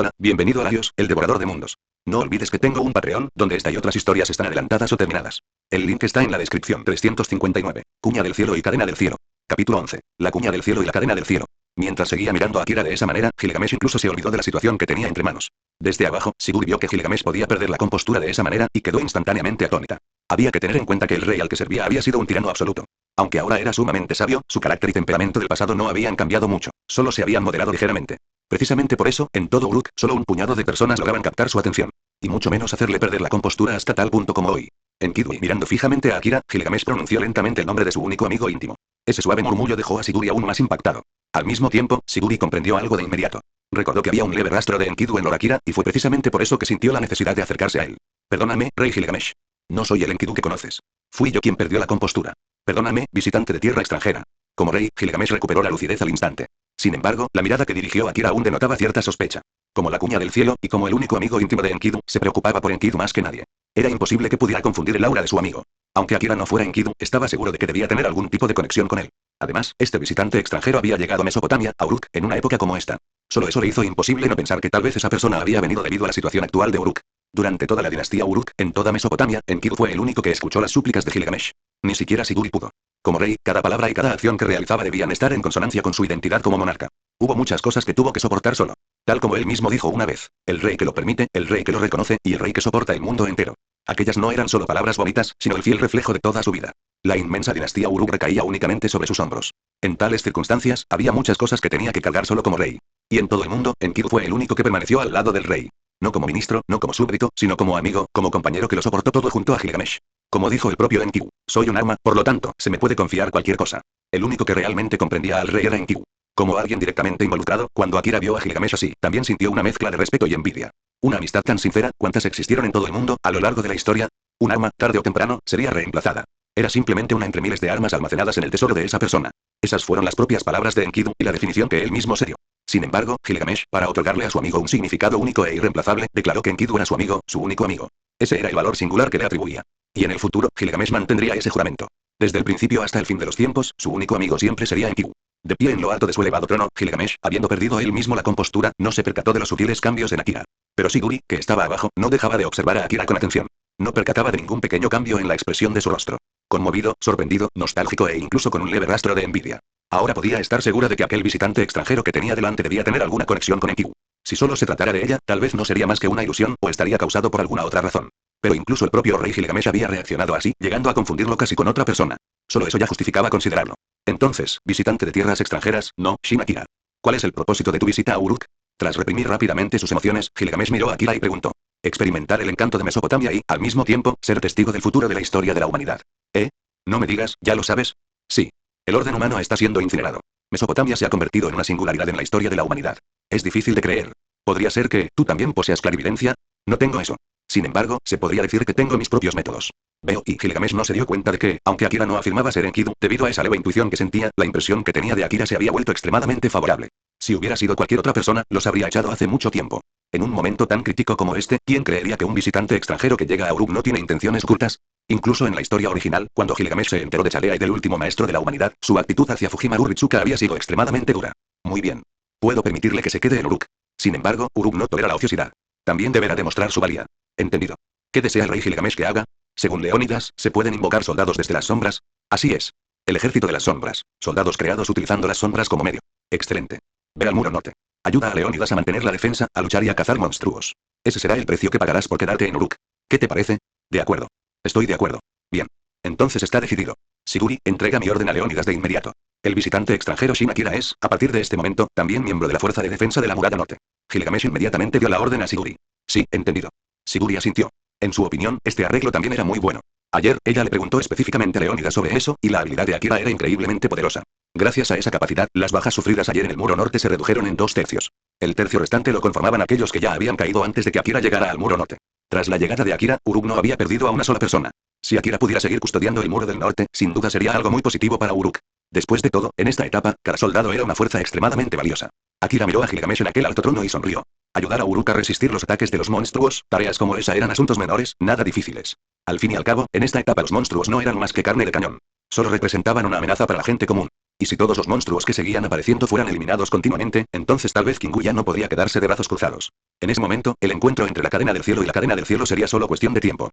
Hola, bienvenido a Larios, el devorador de mundos. No olvides que tengo un Patreon, donde esta y otras historias están adelantadas o terminadas. El link está en la descripción. 359. Cuña del cielo y cadena del cielo. Capítulo 11. La cuña del cielo y la cadena del cielo. Mientras seguía mirando a Akira de esa manera, Gilgamesh incluso se olvidó de la situación que tenía entre manos. Desde abajo, Siguri vio que Gilgamesh podía perder la compostura de esa manera, y quedó instantáneamente atónita. Había que tener en cuenta que el rey al que servía había sido un tirano absoluto. Aunque ahora era sumamente sabio, su carácter y temperamento del pasado no habían cambiado mucho, solo se habían moderado ligeramente. Precisamente por eso, en todo Uruk, solo un puñado de personas lograban captar su atención. Y mucho menos hacerle perder la compostura hasta tal punto como hoy. Enkidu, mirando fijamente a Akira, Gilgamesh pronunció lentamente el nombre de su único amigo íntimo. Ese suave murmullo dejó a Siguri aún más impactado. Al mismo tiempo, Siguri comprendió algo de inmediato. Recordó que había un leve rastro de Enkidu en Lord Akira, y fue precisamente por eso que sintió la necesidad de acercarse a él. Perdóname, rey Gilgamesh. No soy el Enkidu que conoces. Fui yo quien perdió la compostura. Perdóname, visitante de tierra extranjera. Como rey, Gilgamesh recuperó la lucidez al instante. Sin embargo, la mirada que dirigió a Akira aún denotaba cierta sospecha. Como la cuña del cielo, y como el único amigo íntimo de Enkidu, se preocupaba por Enkidu más que nadie. Era imposible que pudiera confundir el aura de su amigo. Aunque Akira no fuera Enkidu, estaba seguro de que debía tener algún tipo de conexión con él. Además, este visitante extranjero había llegado a Mesopotamia, a Uruk, en una época como esta. Solo eso le hizo imposible no pensar que tal vez esa persona había venido debido a la situación actual de Uruk. Durante toda la dinastía Uruk, en toda Mesopotamia, Enkidu fue el único que escuchó las súplicas de Gilgamesh. Ni siquiera Siguri pudo. Como rey, cada palabra y cada acción que realizaba debían estar en consonancia con su identidad como monarca. Hubo muchas cosas que tuvo que soportar solo. Tal como él mismo dijo una vez, el rey que lo permite, el rey que lo reconoce, y el rey que soporta el mundo entero. Aquellas no eran solo palabras bonitas, sino el fiel reflejo de toda su vida. La inmensa dinastía Uruk recaía únicamente sobre sus hombros. En tales circunstancias, había muchas cosas que tenía que cargar solo como rey. Y en todo el mundo, Enkidu fue el único que permaneció al lado del rey. No como ministro, no como súbdito, sino como amigo, como compañero que lo soportó todo junto a Gilgamesh. Como dijo el propio Enkidu, soy un arma, por lo tanto, se me puede confiar cualquier cosa. El único que realmente comprendía al rey era Enkidu. Como alguien directamente involucrado, cuando Akira vio a Gilgamesh así, también sintió una mezcla de respeto y envidia. Una amistad tan sincera, ¿cuántas existieron en todo el mundo, a lo largo de la historia? Un arma, tarde o temprano, sería reemplazada. Era simplemente una entre miles de armas almacenadas en el tesoro de esa persona. Esas fueron las propias palabras de Enkidu, y la definición que él mismo se dio. Sin embargo, Gilgamesh, para otorgarle a su amigo un significado único e irreemplazable, declaró que Enkidu era su amigo, su único amigo. Ese era el valor singular que le atribuía. Y en el futuro, Gilgamesh mantendría ese juramento. Desde el principio hasta el fin de los tiempos, su único amigo siempre sería Enkidu. De pie en lo alto de su elevado trono, Gilgamesh, habiendo perdido él mismo la compostura, no se percató de los sutiles cambios en Akira. Pero Siguri, que estaba abajo, no dejaba de observar a Akira con atención. No percataba de ningún pequeño cambio en la expresión de su rostro. Conmovido, sorprendido, nostálgico e incluso con un leve rastro de envidia. Ahora podía estar segura de que aquel visitante extranjero que tenía delante debía tener alguna conexión con Enkidu. Si solo se tratara de ella, tal vez no sería más que una ilusión, o estaría causado por alguna otra razón. Pero incluso el propio rey Gilgamesh había reaccionado así, llegando a confundirlo casi con otra persona. Solo eso ya justificaba considerarlo. Entonces, visitante de tierras extranjeras, no, Shin Akira. ¿Cuál es el propósito de tu visita a Uruk? Tras reprimir rápidamente sus emociones, Gilgamesh miró a Akira y preguntó. Experimentar el encanto de Mesopotamia y, al mismo tiempo, ser testigo del futuro de la historia de la humanidad. ¿Eh? No me digas, ¿ya lo sabes? Sí. El orden humano está siendo incinerado. Mesopotamia se ha convertido en una singularidad en la historia de la humanidad. Es difícil de creer. ¿Podría ser que tú también poseas clarividencia? No tengo eso. Sin embargo, se podría decir que tengo mis propios métodos. Veo, y Gilgamesh no se dio cuenta de que, aunque Akira no afirmaba ser Enkidu, debido a esa leve intuición que sentía, la impresión que tenía de Akira se había vuelto extremadamente favorable. Si hubiera sido cualquier otra persona, los habría echado hace mucho tiempo. En un momento tan crítico como este, ¿quién creería que un visitante extranjero que llega a Uruk no tiene intenciones ocultas? Incluso en la historia original, cuando Gilgamesh se enteró de Chalea y del último maestro de la humanidad, su actitud hacia Fujimaru Ritsuka había sido extremadamente dura. Muy bien. Puedo permitirle que se quede en Uruk. Sin embargo, Uruk no tolera la ociosidad. También deberá demostrar su valía. Entendido. ¿Qué desea el rey Gilgamesh que haga? Según Leónidas, ¿se pueden invocar soldados desde las sombras? Así es. El ejército de las sombras. Soldados creados utilizando las sombras como medio. Excelente. Ve al muro norte. Ayuda a Leónidas a mantener la defensa, a luchar y a cazar monstruos. Ese será el precio que pagarás por quedarte en Uruk. ¿Qué te parece? De acuerdo. Estoy de acuerdo. Bien. Entonces está decidido. Siguri, entrega mi orden a Leónidas de inmediato. El visitante extranjero Shin Akira es, a partir de este momento, también miembro de la Fuerza de Defensa de la Muralla Norte. Gilgamesh inmediatamente dio la orden a Siguri. Sí, entendido. Siguri asintió. En su opinión, este arreglo también era muy bueno. Ayer, ella le preguntó específicamente a Leónidas sobre eso, y la habilidad de Akira era increíblemente poderosa. Gracias a esa capacidad, las bajas sufridas ayer en el muro norte se redujeron en 2/3. El tercio restante lo conformaban aquellos que ya habían caído antes de que Akira llegara al muro norte. Tras la llegada de Akira, Uruk no había perdido a una sola persona. Si Akira pudiera seguir custodiando el muro del norte, sin duda sería algo muy positivo para Uruk. Después de todo, en esta etapa, cada soldado era una fuerza extremadamente valiosa. Akira miró a Gilgamesh en aquel alto trono y sonrió. Ayudar a Uruk a resistir los ataques de los monstruos, tareas como esa eran asuntos menores, nada difíciles. Al fin y al cabo, en esta etapa los monstruos no eran más que carne de cañón. Solo representaban una amenaza para la gente común. Y si todos los monstruos que seguían apareciendo fueran eliminados continuamente, entonces tal vez Kingu ya no podría quedarse de brazos cruzados. En ese momento, el encuentro entre la cadena del cielo y la cadena del cielo sería solo cuestión de tiempo.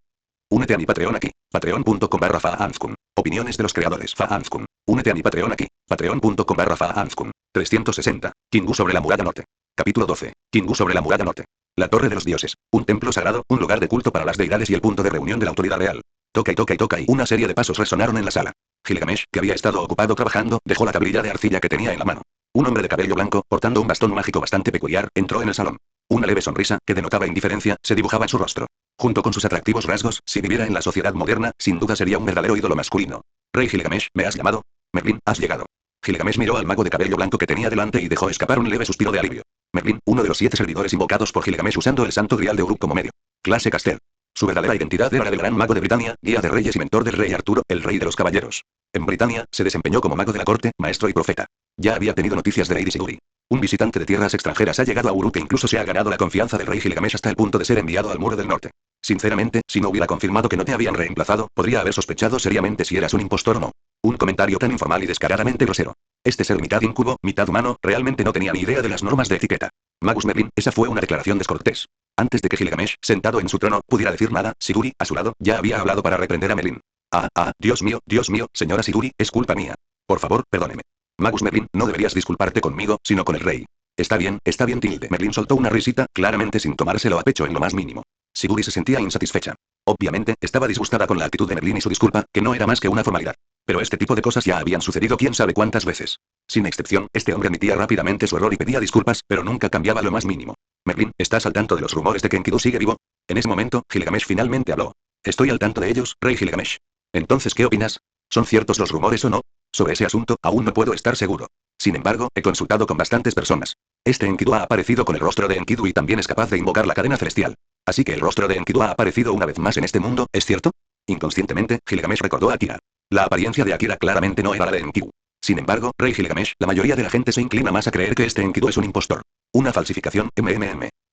Únete a mi Patreon aquí. Patreon.com/Faanskum. Opiniones de los creadores Faanskum. Únete a mi Patreon aquí. Patreon.com/Faanskum. 360. Kingu sobre la muralla norte. Capítulo 12. Kingu sobre la muralla norte. La torre de los dioses. Un templo sagrado, un lugar de culto para las deidades y el punto de reunión de la autoridad real. Toca y toca y toca y una serie de pasos resonaron en la sala. Gilgamesh, que había estado ocupado trabajando, dejó la tablilla de arcilla que tenía en la mano. Un hombre de cabello blanco, portando un bastón mágico bastante peculiar, entró en el salón. Una leve sonrisa, que denotaba indiferencia, se dibujaba en su rostro. Junto con sus atractivos rasgos, si viviera en la sociedad moderna, sin duda sería un verdadero ídolo masculino. Rey Gilgamesh, ¿me has llamado? Merlin, has llegado. Gilgamesh miró al mago de cabello blanco que tenía delante y dejó escapar un leve suspiro de alivio. Merlin, uno de los 7 servidores invocados por Gilgamesh usando el santo grial de Uruk como medio. Clase Castel. Su verdadera identidad era la del gran mago de Britania, guía de reyes y mentor del rey Arturo, el rey de los caballeros. En Britania, se desempeñó como mago de la corte, maestro y profeta. Ya había tenido noticias de Lady Siguri. Un visitante de tierras extranjeras ha llegado a Uruk e incluso se ha ganado la confianza del rey Gilgamesh hasta el punto de ser enviado al muro del norte. Sinceramente, si no hubiera confirmado que no te habían reemplazado, podría haber sospechado seriamente si eras un impostor o no. Un comentario tan informal y descaradamente grosero. Este ser mitad incubo, mitad humano, realmente no tenía ni idea de las normas de etiqueta. Magus Merlin, esa fue una declaración descortés. Antes de que Gilgamesh, sentado en su trono, pudiera decir nada, Siguri, a su lado, ya había hablado para reprender a Merlin. Dios mío, señora Siguri, es culpa mía. Por favor, perdóneme. Magus Merlin, no deberías disculparte conmigo, sino con el rey. Está bien, tilde. Merlin soltó una risita, claramente sin tomárselo a pecho en lo más mínimo. Siguri se sentía insatisfecha. Obviamente, estaba disgustada con la actitud de Merlin y su disculpa, que no era más que una formalidad. Pero este tipo de cosas ya habían sucedido quién sabe cuántas veces. Sin excepción, este hombre admitía rápidamente su error y pedía disculpas, pero nunca cambiaba lo más mínimo. Merlin, ¿estás al tanto de los rumores de que Enkidu sigue vivo? En ese momento, Gilgamesh finalmente habló. Estoy al tanto de ellos, rey Gilgamesh. Entonces, ¿qué opinas? ¿Son ciertos los rumores o no? Sobre ese asunto, aún no puedo estar seguro. Sin embargo, he consultado con bastantes personas. Este Enkidu ha aparecido con el rostro de Enkidu y también es capaz de invocar la cadena celestial. Así que el rostro de Enkidu ha aparecido una vez más en este mundo, ¿es cierto? Inconscientemente, Gilgamesh recordó a Akira. La apariencia de Akira claramente no era la de Enkidu. Sin embargo, rey Gilgamesh, la mayoría de la gente se inclina más a creer que este Enkidu es un impostor. Una falsificación,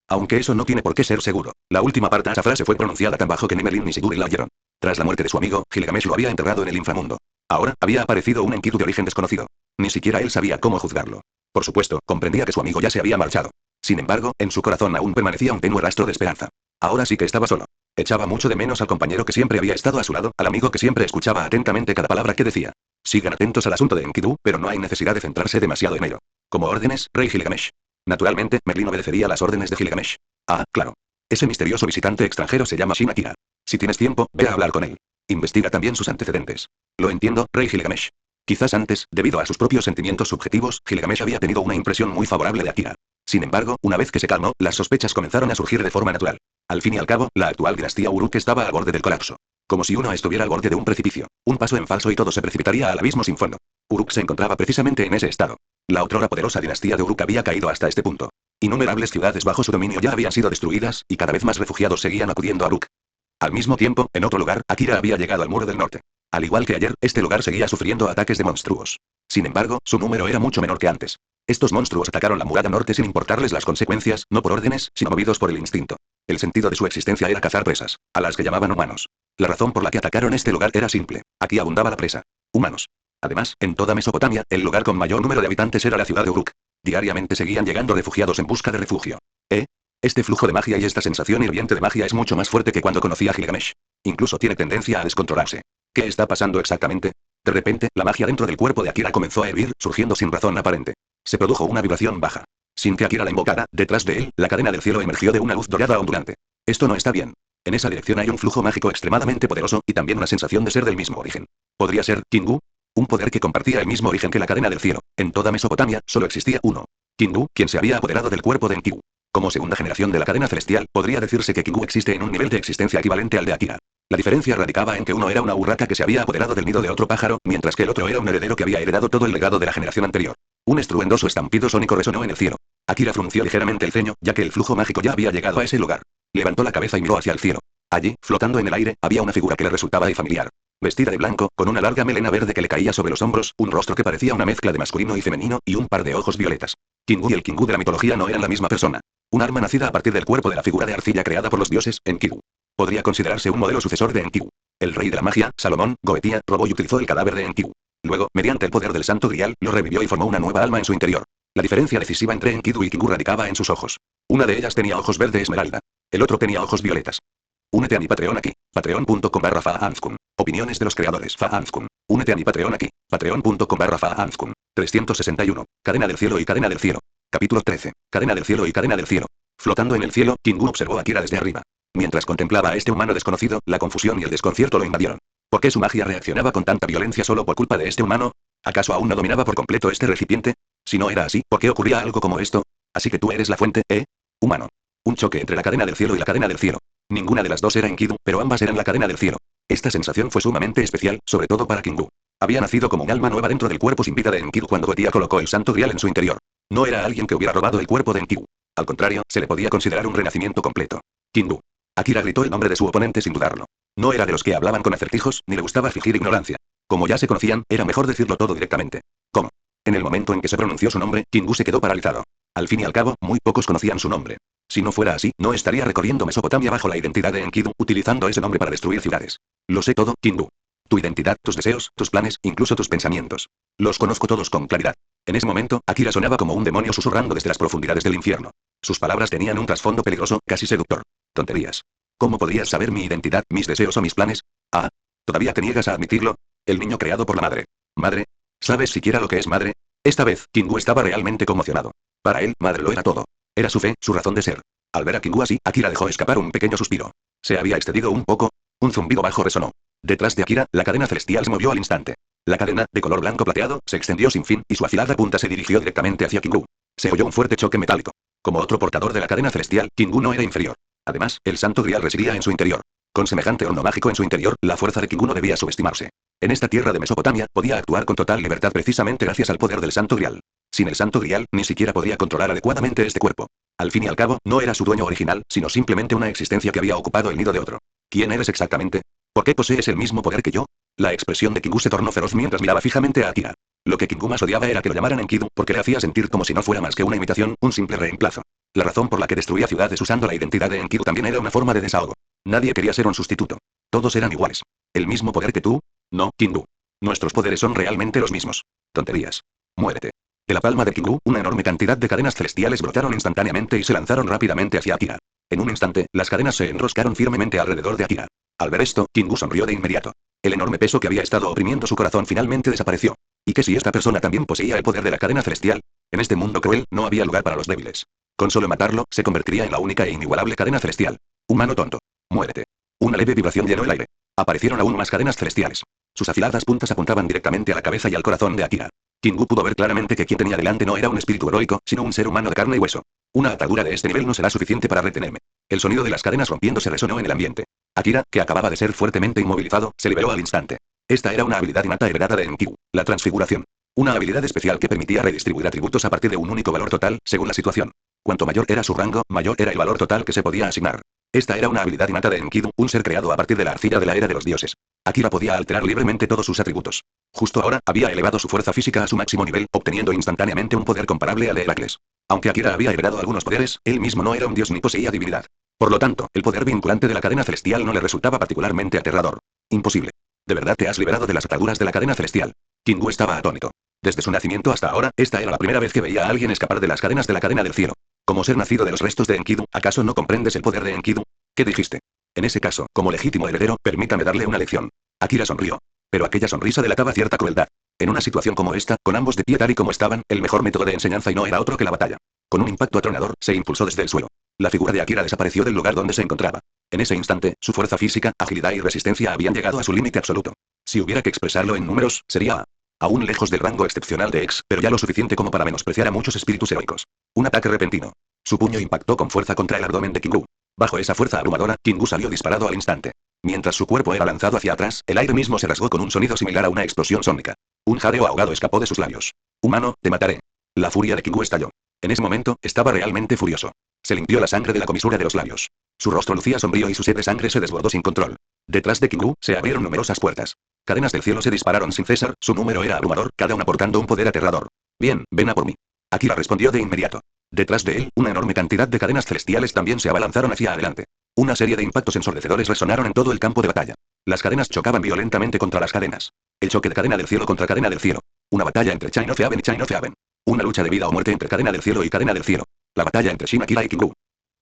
Aunque eso no tiene por qué ser seguro. La última parte de esa frase fue pronunciada tan bajo que ni Merlin ni Siguri la oyeron. Tras la muerte de su amigo, Gilgamesh lo había enterrado en el inframundo. Ahora, había aparecido un Enkidu de origen desconocido. Ni siquiera él sabía cómo juzgarlo. Por supuesto, comprendía que su amigo ya se había marchado. Sin embargo, en su corazón aún permanecía un tenue rastro de esperanza. Ahora sí que estaba solo. Echaba mucho de menos al compañero que siempre había estado a su lado, al amigo que siempre escuchaba atentamente cada palabra que decía. Sigan atentos al asunto de Enkidu, pero no hay necesidad de centrarse demasiado en ello. Como órdenes, rey Gilgamesh. Naturalmente, Merlin obedecería las órdenes de Gilgamesh. Claro. Ese misterioso visitante extranjero se llama Shin Akira. Si tienes tiempo, ve a hablar con él. Investiga también sus antecedentes. Lo entiendo, rey Gilgamesh. Quizás antes, debido a sus propios sentimientos subjetivos, Gilgamesh había tenido una impresión muy favorable de Akira. Sin embargo, una vez que se calmó, las sospechas comenzaron a surgir de forma natural. Al fin y al cabo, la actual dinastía Uruk estaba al borde del colapso. Como si uno estuviera al borde de un precipicio. Un paso en falso y todo se precipitaría al abismo sin fondo. Uruk se encontraba precisamente en ese estado. La otrora poderosa dinastía de Uruk había caído hasta este punto. Innumerables ciudades bajo su dominio ya habían sido destruidas, y cada vez más refugiados seguían acudiendo a Uruk. Al mismo tiempo, en otro lugar, Akira había llegado al muro del norte. Al igual que ayer, este lugar seguía sufriendo ataques de monstruos. Sin embargo, su número era mucho menor que antes. Estos monstruos atacaron la muralla norte sin importarles las consecuencias, no por órdenes, sino movidos por el instinto. El sentido de su existencia era cazar presas, a las que llamaban humanos. La razón por la que atacaron este lugar era simple. Aquí abundaba la presa. Humanos. Además, en toda Mesopotamia, el lugar con mayor número de habitantes era la ciudad de Uruk. Diariamente seguían llegando refugiados en busca de refugio. Este flujo de magia y esta sensación hirviente de magia es mucho más fuerte que cuando conocí a Gilgamesh. Incluso tiene tendencia a descontrolarse. ¿Qué está pasando exactamente? De repente, la magia dentro del cuerpo de Akira comenzó a hervir, surgiendo sin razón aparente. Se produjo una vibración baja. Sin que Akira la invocara, detrás de él, la cadena del cielo emergió de una luz dorada ondulante. Esto no está bien. En esa dirección hay un flujo mágico extremadamente poderoso, y también una sensación de ser del mismo origen. ¿Podría ser Kingu? Un poder que compartía el mismo origen que la cadena del cielo. En toda Mesopotamia, solo existía uno. Kingu, quien se había apoderado del cuerpo de Enkidu. Como segunda generación de la cadena celestial, podría decirse que Kingu existe en un nivel de existencia equivalente al de Akira. La diferencia radicaba en que uno era una urraca que se había apoderado del nido de otro pájaro, mientras que el otro era un heredero que había heredado todo el legado de la generación anterior. Un estruendoso estampido sónico resonó en el cielo. Akira frunció ligeramente el ceño, ya que el flujo mágico ya había llegado a ese lugar. Levantó la cabeza y miró hacia el cielo. Allí, flotando en el aire, había una figura que le resultaba familiar. Vestida de blanco, con una larga melena verde que le caía sobre los hombros, un rostro que parecía una mezcla de masculino y femenino, y un par de ojos violetas. Kingu y el Kingu de la mitología no eran la misma persona. Un arma nacida a partir del cuerpo de la figura de arcilla creada por los dioses, Enkidu. Podría considerarse un modelo sucesor de Enkidu. El rey de la magia, Salomón, Goetía, robó y utilizó el cadáver de Enkidu. Luego, mediante el poder del Santo Grial, lo revivió y formó una nueva alma en su interior. La diferencia decisiva entre Enkidu y Kingu radicaba en sus ojos. Una de ellas tenía ojos verde esmeralda. El otro tenía ojos violetas. Únete a mi Patreon aquí. Patreon.com/Faanskun. Opiniones de los creadores. Faanskun. Únete a mi Patreon aquí. Patreon.com/Faanskun. 361. Cadena del cielo y cadena del cielo. Capítulo 13. Cadena del cielo y cadena del cielo. Flotando en el cielo, Kingu observó a Kira desde arriba. Mientras contemplaba a este humano desconocido, la confusión y el desconcierto lo invadieron. ¿Por qué su magia reaccionaba con tanta violencia solo por culpa de este humano? ¿Acaso aún no dominaba por completo este recipiente? Si no era así, ¿por qué ocurría algo como esto? Así que tú eres la fuente, ¿eh? Humano. Un choque entre la cadena del cielo y la cadena del cielo. Ninguna de las dos era Enkidu, pero ambas eran la cadena del cielo. Esta sensación fue sumamente especial, sobre todo para Kingu. Había nacido como un alma nueva dentro del cuerpo sin vida de Enkidu cuando Getia colocó el Santo Grial en su interior. No era alguien que hubiera robado el cuerpo de Enkidu. Al contrario, se le podía considerar un renacimiento completo. Kingu. Akira gritó el nombre de su oponente sin dudarlo. No era de los que hablaban con acertijos, ni le gustaba fingir ignorancia. Como ya se conocían, era mejor decirlo todo directamente. ¿Cómo? En el momento en que se pronunció su nombre, Kingu se quedó paralizado. Al fin y al cabo, muy pocos conocían su nombre. Si no fuera así, no estaría recorriendo Mesopotamia bajo la identidad de Enkidu, utilizando ese nombre para destruir ciudades. Lo sé todo, Kingu. Tu identidad, tus deseos, tus planes, incluso tus pensamientos. Los conozco todos con claridad. En ese momento, Akira sonaba como un demonio susurrando desde las profundidades del infierno. Sus palabras tenían un trasfondo peligroso, casi seductor. Tonterías. ¿Cómo podrías saber mi identidad, mis deseos o mis planes? Ah. ¿Todavía te niegas a admitirlo? El niño creado por la madre. ¿Madre? ¿Sabes siquiera lo que es madre? Esta vez, Kingu estaba realmente conmocionado. Para él, madre lo era todo. Era su fe, su razón de ser. Al ver a Kingu así, Akira dejó escapar un pequeño suspiro. Se había excedido un poco. Un zumbido bajo resonó. Detrás de Akira, la cadena celestial se movió al instante. La cadena, de color blanco plateado, se extendió sin fin, y su afilada punta se dirigió directamente hacia Kingu. Se oyó un fuerte choque metálico. Como otro portador de la cadena celestial, Kingu no era inferior. Además, el Santo Grial residía en su interior. Con semejante horno mágico en su interior, la fuerza de Kingu no debía subestimarse. En esta tierra de Mesopotamia, podía actuar con total libertad precisamente gracias al poder del Santo Grial. Sin el Santo Grial, ni siquiera podía controlar adecuadamente este cuerpo. Al fin y al cabo, no era su dueño original, sino simplemente una existencia que había ocupado el nido de otro. ¿Quién eres exactamente? ¿Por qué posees el mismo poder que yo? La expresión de Kingu se tornó feroz mientras miraba fijamente a Akira. Lo que Kingu más odiaba era que lo llamaran Enkidu, porque le hacía sentir como si no fuera más que una imitación, un simple reemplazo. La razón por la que destruía ciudades usando la identidad de Enkidu también era una forma de desahogo. Nadie quería ser un sustituto. Todos eran iguales. ¿El mismo poder que tú? No, Kingu. Nuestros poderes son realmente los mismos. Tonterías. Muérete. De la palma de Kingu, una enorme cantidad de cadenas celestiales brotaron instantáneamente y se lanzaron rápidamente hacia Akira. En un instante, las cadenas se enroscaron firmemente alrededor de Akira. Al ver esto, Kingu sonrió de inmediato. El enorme peso que había estado oprimiendo su corazón finalmente desapareció. ¿Y qué si esta persona también poseía el poder de la cadena celestial? En este mundo cruel, no había lugar para los débiles. Con solo matarlo, se convertiría en la única e inigualable cadena celestial. Humano tonto. Muérete. Una leve vibración llenó el aire. Aparecieron aún más cadenas celestiales. Sus afiladas puntas apuntaban directamente a la cabeza y al corazón de Akira. Kingu pudo ver claramente que quien tenía delante no era un espíritu heroico, sino un ser humano de carne y hueso. Una atadura de este nivel no será suficiente para retenerme. El sonido de las cadenas rompiéndose resonó en el ambiente. Akira, que acababa de ser fuertemente inmovilizado, se liberó al instante. Esta era una habilidad innata heredada de Enkidu, la transfiguración. Una habilidad especial que permitía redistribuir atributos a partir de un único valor total, según la situación. Cuanto mayor era su rango, mayor era el valor total que se podía asignar. Esta era una habilidad innata de Enkidu, un ser creado a partir de la arcilla de la era de los dioses. Akira podía alterar libremente todos sus atributos. Justo ahora, había elevado su fuerza física a su máximo nivel, obteniendo instantáneamente un poder comparable al de Heracles. Aunque Akira había heredado algunos poderes, él mismo no era un dios ni poseía divinidad. Por lo tanto, el poder vinculante de la cadena celestial no le resultaba particularmente aterrador. Imposible. ¿De verdad te has liberado de las ataduras de la cadena celestial? Kingu estaba atónito. Desde su nacimiento hasta ahora, esta era la primera vez que veía a alguien escapar de las cadenas de la cadena del cielo. Como ser nacido de los restos de Enkidu, ¿acaso no comprendes el poder de Enkidu? ¿Qué dijiste? En ese caso, como legítimo heredero, permítame darle una lección. Akira sonrió. Pero aquella sonrisa delataba cierta crueldad. En una situación como esta, con ambos de pie tal y como estaban, el mejor método de enseñanza y no era otro que la batalla. Con un impacto atronador, se impulsó desde el suelo. La figura de Akira desapareció del lugar donde se encontraba. En ese instante, su fuerza física, agilidad y resistencia habían llegado a su límite absoluto. Si hubiera que expresarlo en números, sería aún lejos del rango excepcional de X, pero ya lo suficiente como para menospreciar a muchos espíritus heroicos. Un ataque repentino. Su puño impactó con fuerza contra el abdomen de Kingu. Bajo esa fuerza abrumadora, Kingu salió disparado al instante. Mientras su cuerpo era lanzado hacia atrás, el aire mismo se rasgó con un sonido similar a una explosión sónica. Un jadeo ahogado escapó de sus labios. Humano, te mataré. La furia de Kingu estalló. En ese momento, estaba realmente furioso. Se limpió la sangre de la comisura de los labios. Su rostro lucía sombrío y su sed de sangre se desbordó sin control. Detrás de Kingu, se abrieron numerosas puertas. Cadenas del cielo se dispararon sin cesar, su número era abrumador, cada una portando un poder aterrador. Bien, ven a por mí. Akira respondió de inmediato. Detrás de él, una enorme cantidad de cadenas celestiales también se abalanzaron hacia adelante. Una serie de impactos ensordecedores resonaron en todo el campo de batalla. Las cadenas chocaban violentamente contra las cadenas. El choque de cadena del cielo contra cadena del cielo. Una batalla entre Chain of Eaven y Chain of Eaven. Una lucha de vida o muerte entre cadena del cielo y cadena del cielo. La batalla entre Shin Akira y Kingu.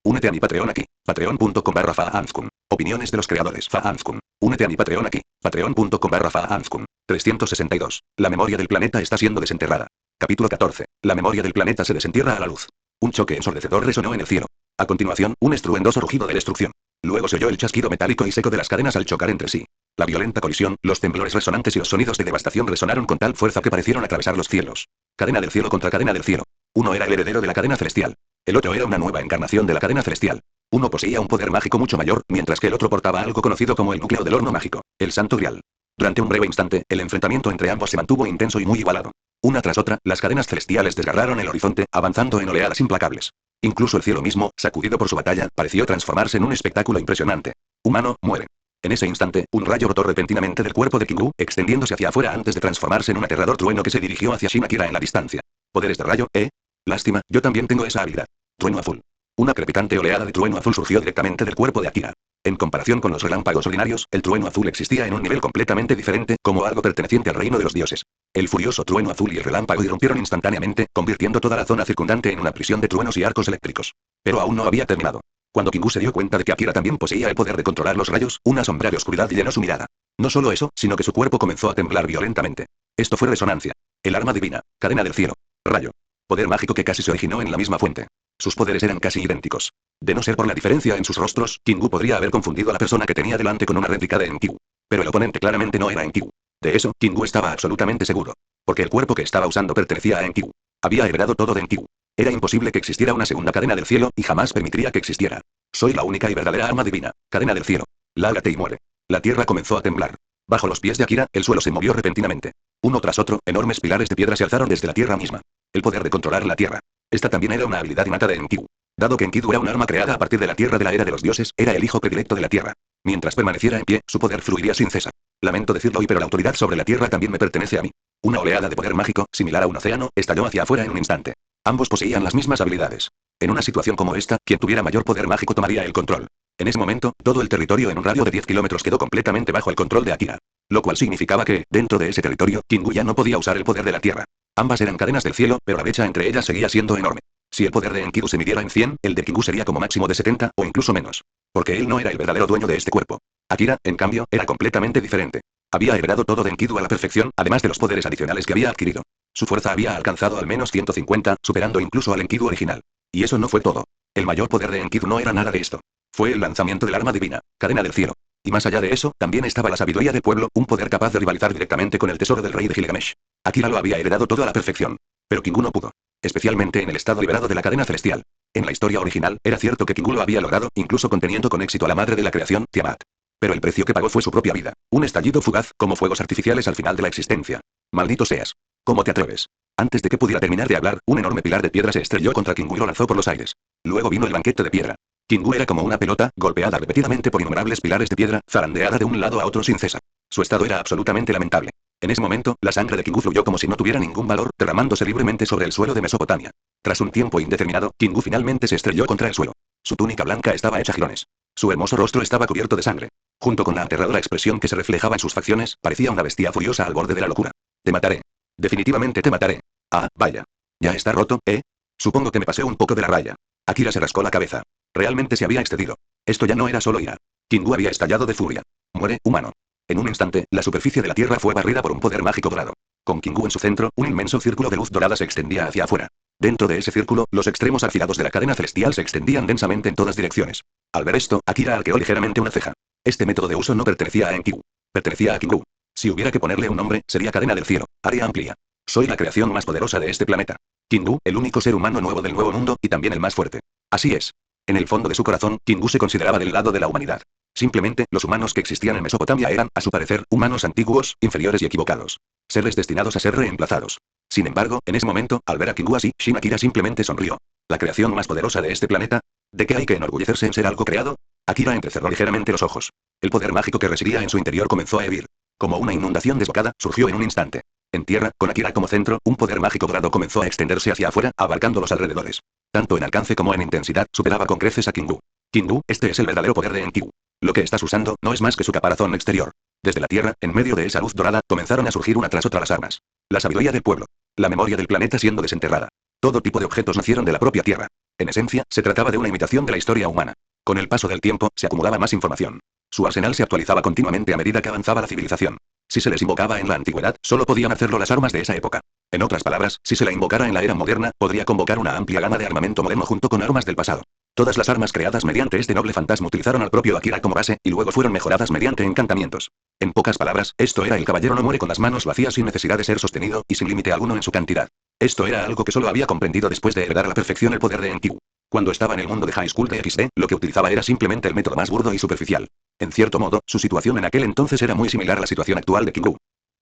Únete a mi Patreon aquí. Patreon.com/Faanskum. Opiniones de los creadores Faanskum. Únete a mi Patreon aquí. Patreon.com/Faanskum. 362. La memoria del planeta está siendo desenterrada. Capítulo 14. La memoria del planeta se desentierra a la luz. Un choque ensordecedor resonó en el cielo. A continuación, un estruendoso rugido de destrucción. Luego se oyó el chasquido metálico y seco de las cadenas al chocar entre sí. La violenta colisión, los temblores resonantes y los sonidos de devastación resonaron con tal fuerza que parecieron atravesar los cielos. Cadena del cielo contra cadena del cielo. Uno era el heredero de la cadena celestial. El otro era una nueva encarnación de la cadena celestial. Uno poseía un poder mágico mucho mayor, mientras que el otro portaba algo conocido como el núcleo del horno mágico, el Santo Grial. Durante un breve instante, el enfrentamiento entre ambos se mantuvo intenso y muy igualado. Una tras otra, las cadenas celestiales desgarraron el horizonte, avanzando en oleadas implacables. Incluso el cielo mismo, sacudido por su batalla, pareció transformarse en un espectáculo impresionante. Humano, muere. En ese instante, un rayo brotó repentinamente del cuerpo de Kingu, extendiéndose hacia afuera antes de transformarse en un aterrador trueno que se dirigió hacia Shin Akira en la distancia. ¿Poderes de rayo, eh? Lástima, yo también tengo esa habilidad. Trueno azul. Una crepitante oleada de trueno azul surgió directamente del cuerpo de Akira. En comparación con los relámpagos ordinarios, el trueno azul existía en un nivel completamente diferente, como algo perteneciente al reino de los dioses. El furioso trueno azul y el relámpago irrumpieron instantáneamente, convirtiendo toda la zona circundante en una prisión de truenos y arcos eléctricos. Pero aún no había terminado. Cuando Kingu se dio cuenta de que Akira también poseía el poder de controlar los rayos, una sombra de oscuridad llenó su mirada. No solo eso, sino que su cuerpo comenzó a temblar violentamente. Esto fue resonancia. El arma divina, cadena del cielo. Rayo. Poder mágico que casi se originó en la misma fuente. Sus poderes eran casi idénticos. De no ser por la diferencia en sus rostros, Kingu podría haber confundido a la persona que tenía delante con una réplica de Enkidu. Pero el oponente claramente no era Enkidu. De eso, Kingu estaba absolutamente seguro. Porque el cuerpo que estaba usando pertenecía a Enkidu. Había heredado todo de Enkidu. Era imposible que existiera una segunda cadena del cielo, y jamás permitiría que existiera. Soy la única y verdadera arma divina, cadena del cielo. Lárgate y muere. La tierra comenzó a temblar. Bajo los pies de Akira, el suelo se movió repentinamente. Uno tras otro, enormes pilares de piedra se alzaron desde la tierra misma. El poder de controlar la tierra. Esta también era una habilidad innata de Enkidu. Dado que Enkidu era un arma creada a partir de la tierra de la era de los dioses, era el hijo predilecto de la tierra. Mientras permaneciera en pie, su poder fluiría sin cesar. Lamento decirlo hoy, pero la autoridad sobre la tierra también me pertenece a mí. Una oleada de poder mágico, similar a un océano, estalló hacia afuera en un instante. Ambos poseían las mismas habilidades. En una situación como esta, quien tuviera mayor poder mágico tomaría el control. En ese momento, todo el territorio en un radio de 10 kilómetros quedó completamente bajo el control de Akira. Lo cual significaba que, dentro de ese territorio, Kingu ya no podía usar el poder de la tierra. Ambas eran cadenas del cielo, pero la brecha entre ellas seguía siendo enorme. Si el poder de Enkidu se midiera en 100, el de Kingu sería como máximo de 70, o incluso menos. Porque él no era el verdadero dueño de este cuerpo. Akira, en cambio, era completamente diferente. Había heredado todo de Enkidu a la perfección, además de los poderes adicionales que había adquirido. Su fuerza había alcanzado al menos 150, superando incluso al Enkidu original. Y eso no fue todo. El mayor poder de Enkidu no era nada de esto. Fue el lanzamiento del arma divina, cadena del cielo. Y más allá de eso, también estaba la sabiduría del pueblo, un poder capaz de rivalizar directamente con el tesoro del rey de Gilgamesh. Akira lo había heredado todo a la perfección. Pero Kingu no pudo. Especialmente en el estado liberado de la cadena celestial. En la historia original, era cierto que Kingu lo había logrado, incluso conteniendo con éxito a la madre de la creación, Tiamat. Pero el precio que pagó fue su propia vida. Un estallido fugaz, como fuegos artificiales al final de la existencia. Maldito seas. ¿Cómo te atreves? Antes de que pudiera terminar de hablar, un enorme pilar de piedra se estrelló contra Kingu y lo lanzó por los aires. Luego vino el banquete de piedra. Kingu era como una pelota, golpeada repetidamente por innumerables pilares de piedra, zarandeada de un lado a otro sin cesar. Su estado era absolutamente lamentable. En ese momento, la sangre de Kingu fluyó como si no tuviera ningún valor, derramándose libremente sobre el suelo de Mesopotamia. Tras un tiempo indeterminado, Kingu finalmente se estrelló contra el suelo. Su túnica blanca estaba hecha jirones. Su hermoso rostro estaba cubierto de sangre. Junto con la aterradora expresión que se reflejaba en sus facciones, parecía una bestia furiosa al borde de la locura. Te mataré. Definitivamente te mataré. Ah, vaya. ¿Ya está roto, eh? Supongo que me pasé un poco de la raya. Akira se rascó la cabeza. Realmente se había excedido. Esto ya no era solo ira. Kingu había estallado de furia. Muere, humano. En un instante, la superficie de la tierra fue barrida por un poder mágico dorado. Con Kingu en su centro, un inmenso círculo de luz dorada se extendía hacia afuera. Dentro de ese círculo, los extremos afilados de la cadena celestial se extendían densamente en todas direcciones. Al ver esto, Akira arqueó ligeramente una ceja. Este método de uso no pertenecía a Enkidu. Pertenecía a Kingu. Si hubiera que ponerle un nombre, sería cadena del cielo, área amplia. Soy la creación más poderosa de este planeta. Kingu, el único ser humano nuevo del nuevo mundo, y también el más fuerte. Así es. En el fondo de su corazón, Kingu se consideraba del lado de la humanidad. Simplemente, los humanos que existían en Mesopotamia eran, a su parecer, humanos antiguos, inferiores y equivocados. Seres destinados a ser reemplazados. Sin embargo, en ese momento, al ver a Kingu así, Shin Akira simplemente sonrió. ¿La creación más poderosa de este planeta? ¿De qué hay que enorgullecerse en ser algo creado? Akira entrecerró ligeramente los ojos. El poder mágico que residía en su interior comenzó a hervir. Como una inundación desbocada, surgió en un instante. En tierra, con Akira como centro, un poder mágico dorado comenzó a extenderse hacia afuera, abarcando los alrededores. Tanto en alcance como en intensidad, superaba con creces a Kingu. Kingu, este es el verdadero poder de Enkidu. Lo que estás usando no es más que su caparazón exterior. Desde la Tierra, en medio de esa luz dorada, comenzaron a surgir una tras otra las armas. La sabiduría del pueblo. La memoria del planeta siendo desenterrada. Todo tipo de objetos nacieron de la propia Tierra. En esencia, se trataba de una imitación de la historia humana. Con el paso del tiempo, se acumulaba más información. Su arsenal se actualizaba continuamente a medida que avanzaba la civilización. Si se les invocaba en la antigüedad, solo podían hacerlo las armas de esa época. En otras palabras, si se la invocara en la era moderna, podría convocar una amplia gama de armamento moderno junto con armas del pasado. Todas las armas creadas mediante este noble fantasma utilizaron al propio Akira como base, y luego fueron mejoradas mediante encantamientos. En pocas palabras, esto era el caballero no muere con las manos vacías sin necesidad de ser sostenido, y sin límite alguno en su cantidad. Esto era algo que solo había comprendido después de heredar a la perfección el poder de Enkidu. Cuando estaba en el mundo de High School de XD, lo que utilizaba era simplemente el método más burdo y superficial. En cierto modo, su situación en aquel entonces era muy similar a la situación actual de Kingu.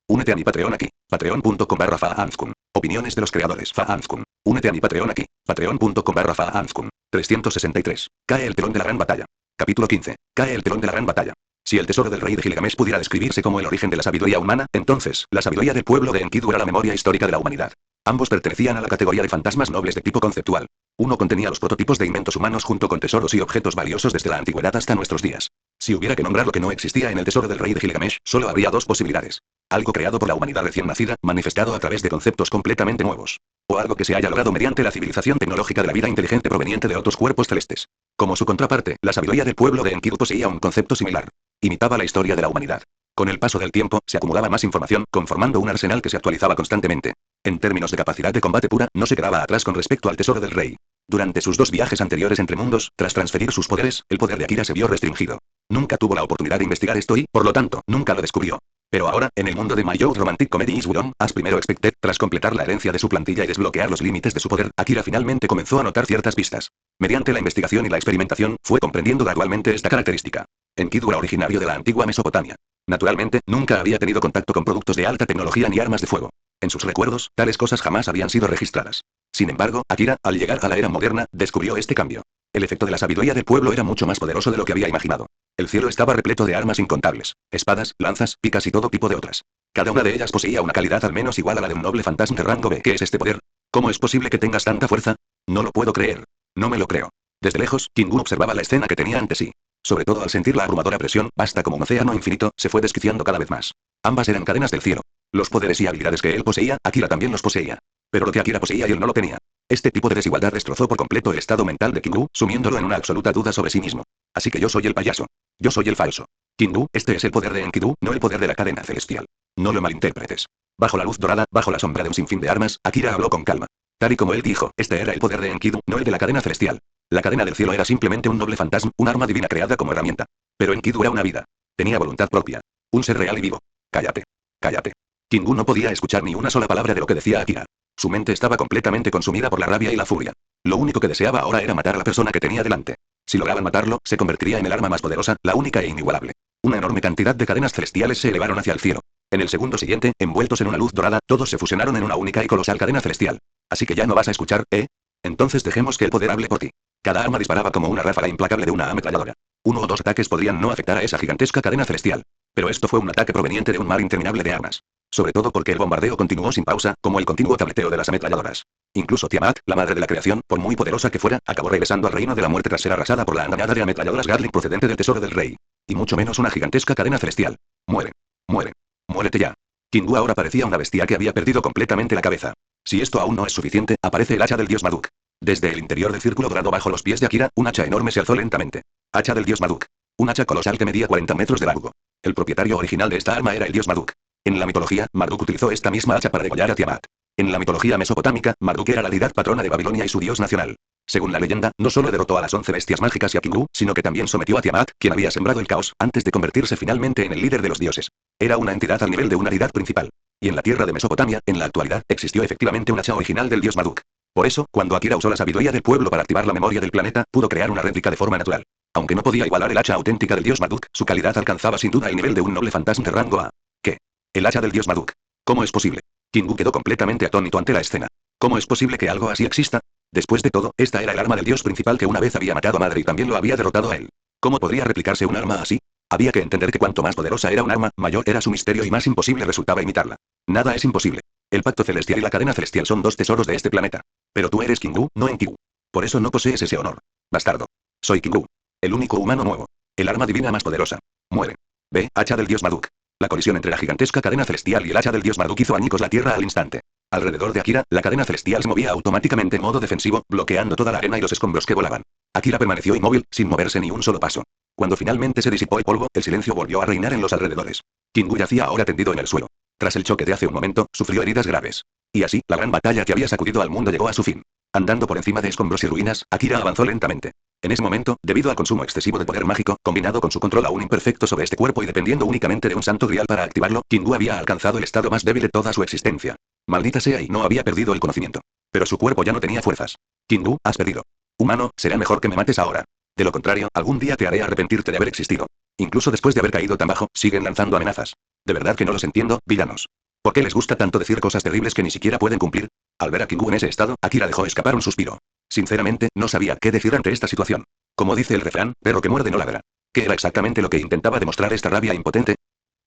Únete a mi Patreon aquí. Patreon.com/Faanskum. Opiniones de los creadores. Faanskum. Únete a mi Patreon aquí. Patreon.com/Faanskum. 363. Cae el telón de la gran batalla. Capítulo 15. Cae el telón de la gran batalla. Si el tesoro del rey de Gilgamesh pudiera describirse como el origen de la sabiduría humana, entonces, la sabiduría del pueblo de Enkidu era la memoria histórica de la humanidad. Ambos pertenecían a la categoría de fantasmas nobles de tipo conceptual. Uno contenía los prototipos de inventos humanos junto con tesoros y objetos valiosos desde la antigüedad hasta nuestros días. Si hubiera que nombrar lo que no existía en el tesoro del rey de Gilgamesh, solo habría dos posibilidades. Algo creado por la humanidad recién nacida, manifestado a través de conceptos completamente nuevos. O algo que se haya logrado mediante la civilización tecnológica de la vida inteligente proveniente de otros cuerpos celestes. Como su contraparte, la sabiduría del pueblo de Enkidu poseía un concepto similar. Imitaba la historia de la humanidad. Con el paso del tiempo, se acumulaba más información, conformando un arsenal que se actualizaba constantemente. En términos de capacidad de combate pura, no se quedaba atrás con respecto al tesoro del rey. Durante sus dos viajes anteriores entre mundos, tras transferir sus poderes, el poder de Akira se vio restringido. Nunca tuvo la oportunidad de investigar esto y, por lo tanto, nunca lo descubrió. Pero ahora, en el mundo de My Youth Romantic Comedy is Wrong, as primero expected, tras completar la herencia de su plantilla y desbloquear los límites de su poder, Akira finalmente comenzó a notar ciertas pistas. Mediante la investigación y la experimentación, fue comprendiendo gradualmente esta característica. Enkidu era originario de la antigua Mesopotamia. Naturalmente, nunca había tenido contacto con productos de alta tecnología ni armas de fuego. En sus recuerdos, tales cosas jamás habían sido registradas. Sin embargo, Akira, al llegar a la era moderna, descubrió este cambio. El efecto de la sabiduría del pueblo era mucho más poderoso de lo que había imaginado. El cielo estaba repleto de armas incontables, espadas, lanzas, picas y todo tipo de otras. Cada una de ellas poseía una calidad al menos igual a la de un noble fantasma de rango B. ¿Qué es este poder? ¿Cómo es posible que tengas tanta fuerza? No lo puedo creer. No me lo creo. Desde lejos, Kingu observaba la escena que tenía ante sí. Sobre todo al sentir la abrumadora presión, vasta como un océano infinito, se fue desquiciando cada vez más. Ambas eran cadenas del cielo. Los poderes y habilidades que él poseía, Akira también los poseía. Pero lo que Akira poseía y él no lo tenía. Este tipo de desigualdad destrozó por completo el estado mental de Kingu, sumiéndolo en una absoluta duda sobre sí mismo. Así que yo soy el payaso. Yo soy el falso. Kingu, este es el poder de Enkidu, no el poder de la cadena celestial. No lo malinterpretes. Bajo la luz dorada, bajo la sombra de un sinfín de armas, Akira habló con calma. Tal y como él dijo, este era el poder de Enkidu, no el de la cadena celestial. La cadena del cielo era simplemente un noble fantasma, un arma divina creada como herramienta. Pero Enkidu era una vida. Tenía voluntad propia. Un ser real y vivo. Cállate. Cállate. Kingu no podía escuchar ni una sola palabra de lo que decía Akira. Su mente estaba completamente consumida por la rabia y la furia. Lo único que deseaba ahora era matar a la persona que tenía delante. Si lograban matarlo, se convertiría en el arma más poderosa, la única e inigualable. Una enorme cantidad de cadenas celestiales se elevaron hacia el cielo. En el segundo siguiente, envueltos en una luz dorada, todos se fusionaron en una única y colosal cadena celestial. Así que ya no vas a escuchar, ¿eh? Entonces dejemos que el poder hable por ti. Cada arma disparaba como una ráfaga implacable de una ametralladora. Uno o dos ataques podrían no afectar a esa gigantesca cadena celestial. Pero esto fue un ataque proveniente de un mar interminable de armas. Sobre todo porque el bombardeo continuó sin pausa, como el continuo tableteo de las ametralladoras. Incluso Tiamat, la madre de la creación, por muy poderosa que fuera, acabó regresando al reino de la muerte tras ser arrasada por la andanada de ametralladoras Gatling procedente del tesoro del rey. Y mucho menos una gigantesca cadena celestial. Muere. Muere. Muérete ya. Kingu ahora parecía una bestia que había perdido completamente la cabeza. Si esto aún no es suficiente, aparece el hacha del dios Marduk. Desde el interior del círculo dorado bajo los pies de Akira, un hacha enorme se alzó lentamente. Hacha del dios Marduk. Un hacha colosal que medía 40 metros de largo. El propietario original de esta arma era el dios Marduk. En la mitología, Marduk utilizó esta misma hacha para degollar a Tiamat. En la mitología mesopotámica, Marduk era la deidad patrona de Babilonia y su dios nacional. Según la leyenda, no solo derrotó a las 11 bestias mágicas y a Kingu, sino que también sometió a Tiamat, quien había sembrado el caos, antes de convertirse finalmente en el líder de los dioses. Era una entidad al nivel de una deidad principal. Y en la tierra de Mesopotamia, en la actualidad, existió efectivamente un hacha original del dios Marduk. Por eso, cuando Akira usó la sabiduría del pueblo para activar la memoria del planeta, pudo crear una réplica de forma natural. Aunque no podía igualar el hacha auténtica del dios Marduk, su calidad alcanzaba sin duda el nivel de un noble fantasma de rango A. ¿Qué? El hacha del dios Marduk. ¿Cómo es posible? Kingu quedó completamente atónito ante la escena. ¿Cómo es posible que algo así exista? Después de todo, esta era el arma del dios principal que una vez había matado a madre y también lo había derrotado a él. ¿Cómo podría replicarse un arma así? Había que entender que cuanto más poderosa era un arma, mayor era su misterio y más imposible resultaba imitarla. Nada es imposible. El pacto celestial y la cadena celestial son dos tesoros de este planeta. Pero tú eres Kingu, no Enkidu. Por eso no posees ese honor. Bastardo. Soy Kingu. El único humano nuevo. El arma divina más poderosa. Muere. B. Hacha del dios Marduk. La colisión entre la gigantesca cadena celestial y el hacha del dios Marduk hizo añicos la tierra al instante. Alrededor de Akira, la cadena celestial se movía automáticamente en modo defensivo, bloqueando toda la arena y los escombros que volaban. Akira permaneció inmóvil, sin moverse ni un solo paso. Cuando finalmente se disipó el polvo, el silencio volvió a reinar en los alrededores. Kingu yacía ahora tendido en el suelo. Tras el choque de hace un momento, sufrió heridas graves. Y así, la gran batalla que había sacudido al mundo llegó a su fin. Andando por encima de escombros y ruinas, Akira avanzó lentamente. En ese momento, debido al consumo excesivo de poder mágico, combinado con su control aún imperfecto sobre este cuerpo y dependiendo únicamente de un santo grial para activarlo, Kingu había alcanzado el estado más débil de toda su existencia. Maldita sea, y no había perdido el conocimiento. Pero su cuerpo ya no tenía fuerzas. Kingu, has perdido. Humano, será mejor que me mates ahora. De lo contrario, algún día te haré arrepentirte de haber existido. Incluso después de haber caído tan bajo, siguen lanzando amenazas. De verdad que no los entiendo, villanos. ¿Por qué les gusta tanto decir cosas terribles que ni siquiera pueden cumplir? Al ver a Kingu en ese estado, Akira dejó escapar un suspiro. Sinceramente, no sabía qué decir ante esta situación. Como dice el refrán, perro que muerde no ladra. ¿Qué era exactamente lo que intentaba demostrar esta rabia impotente?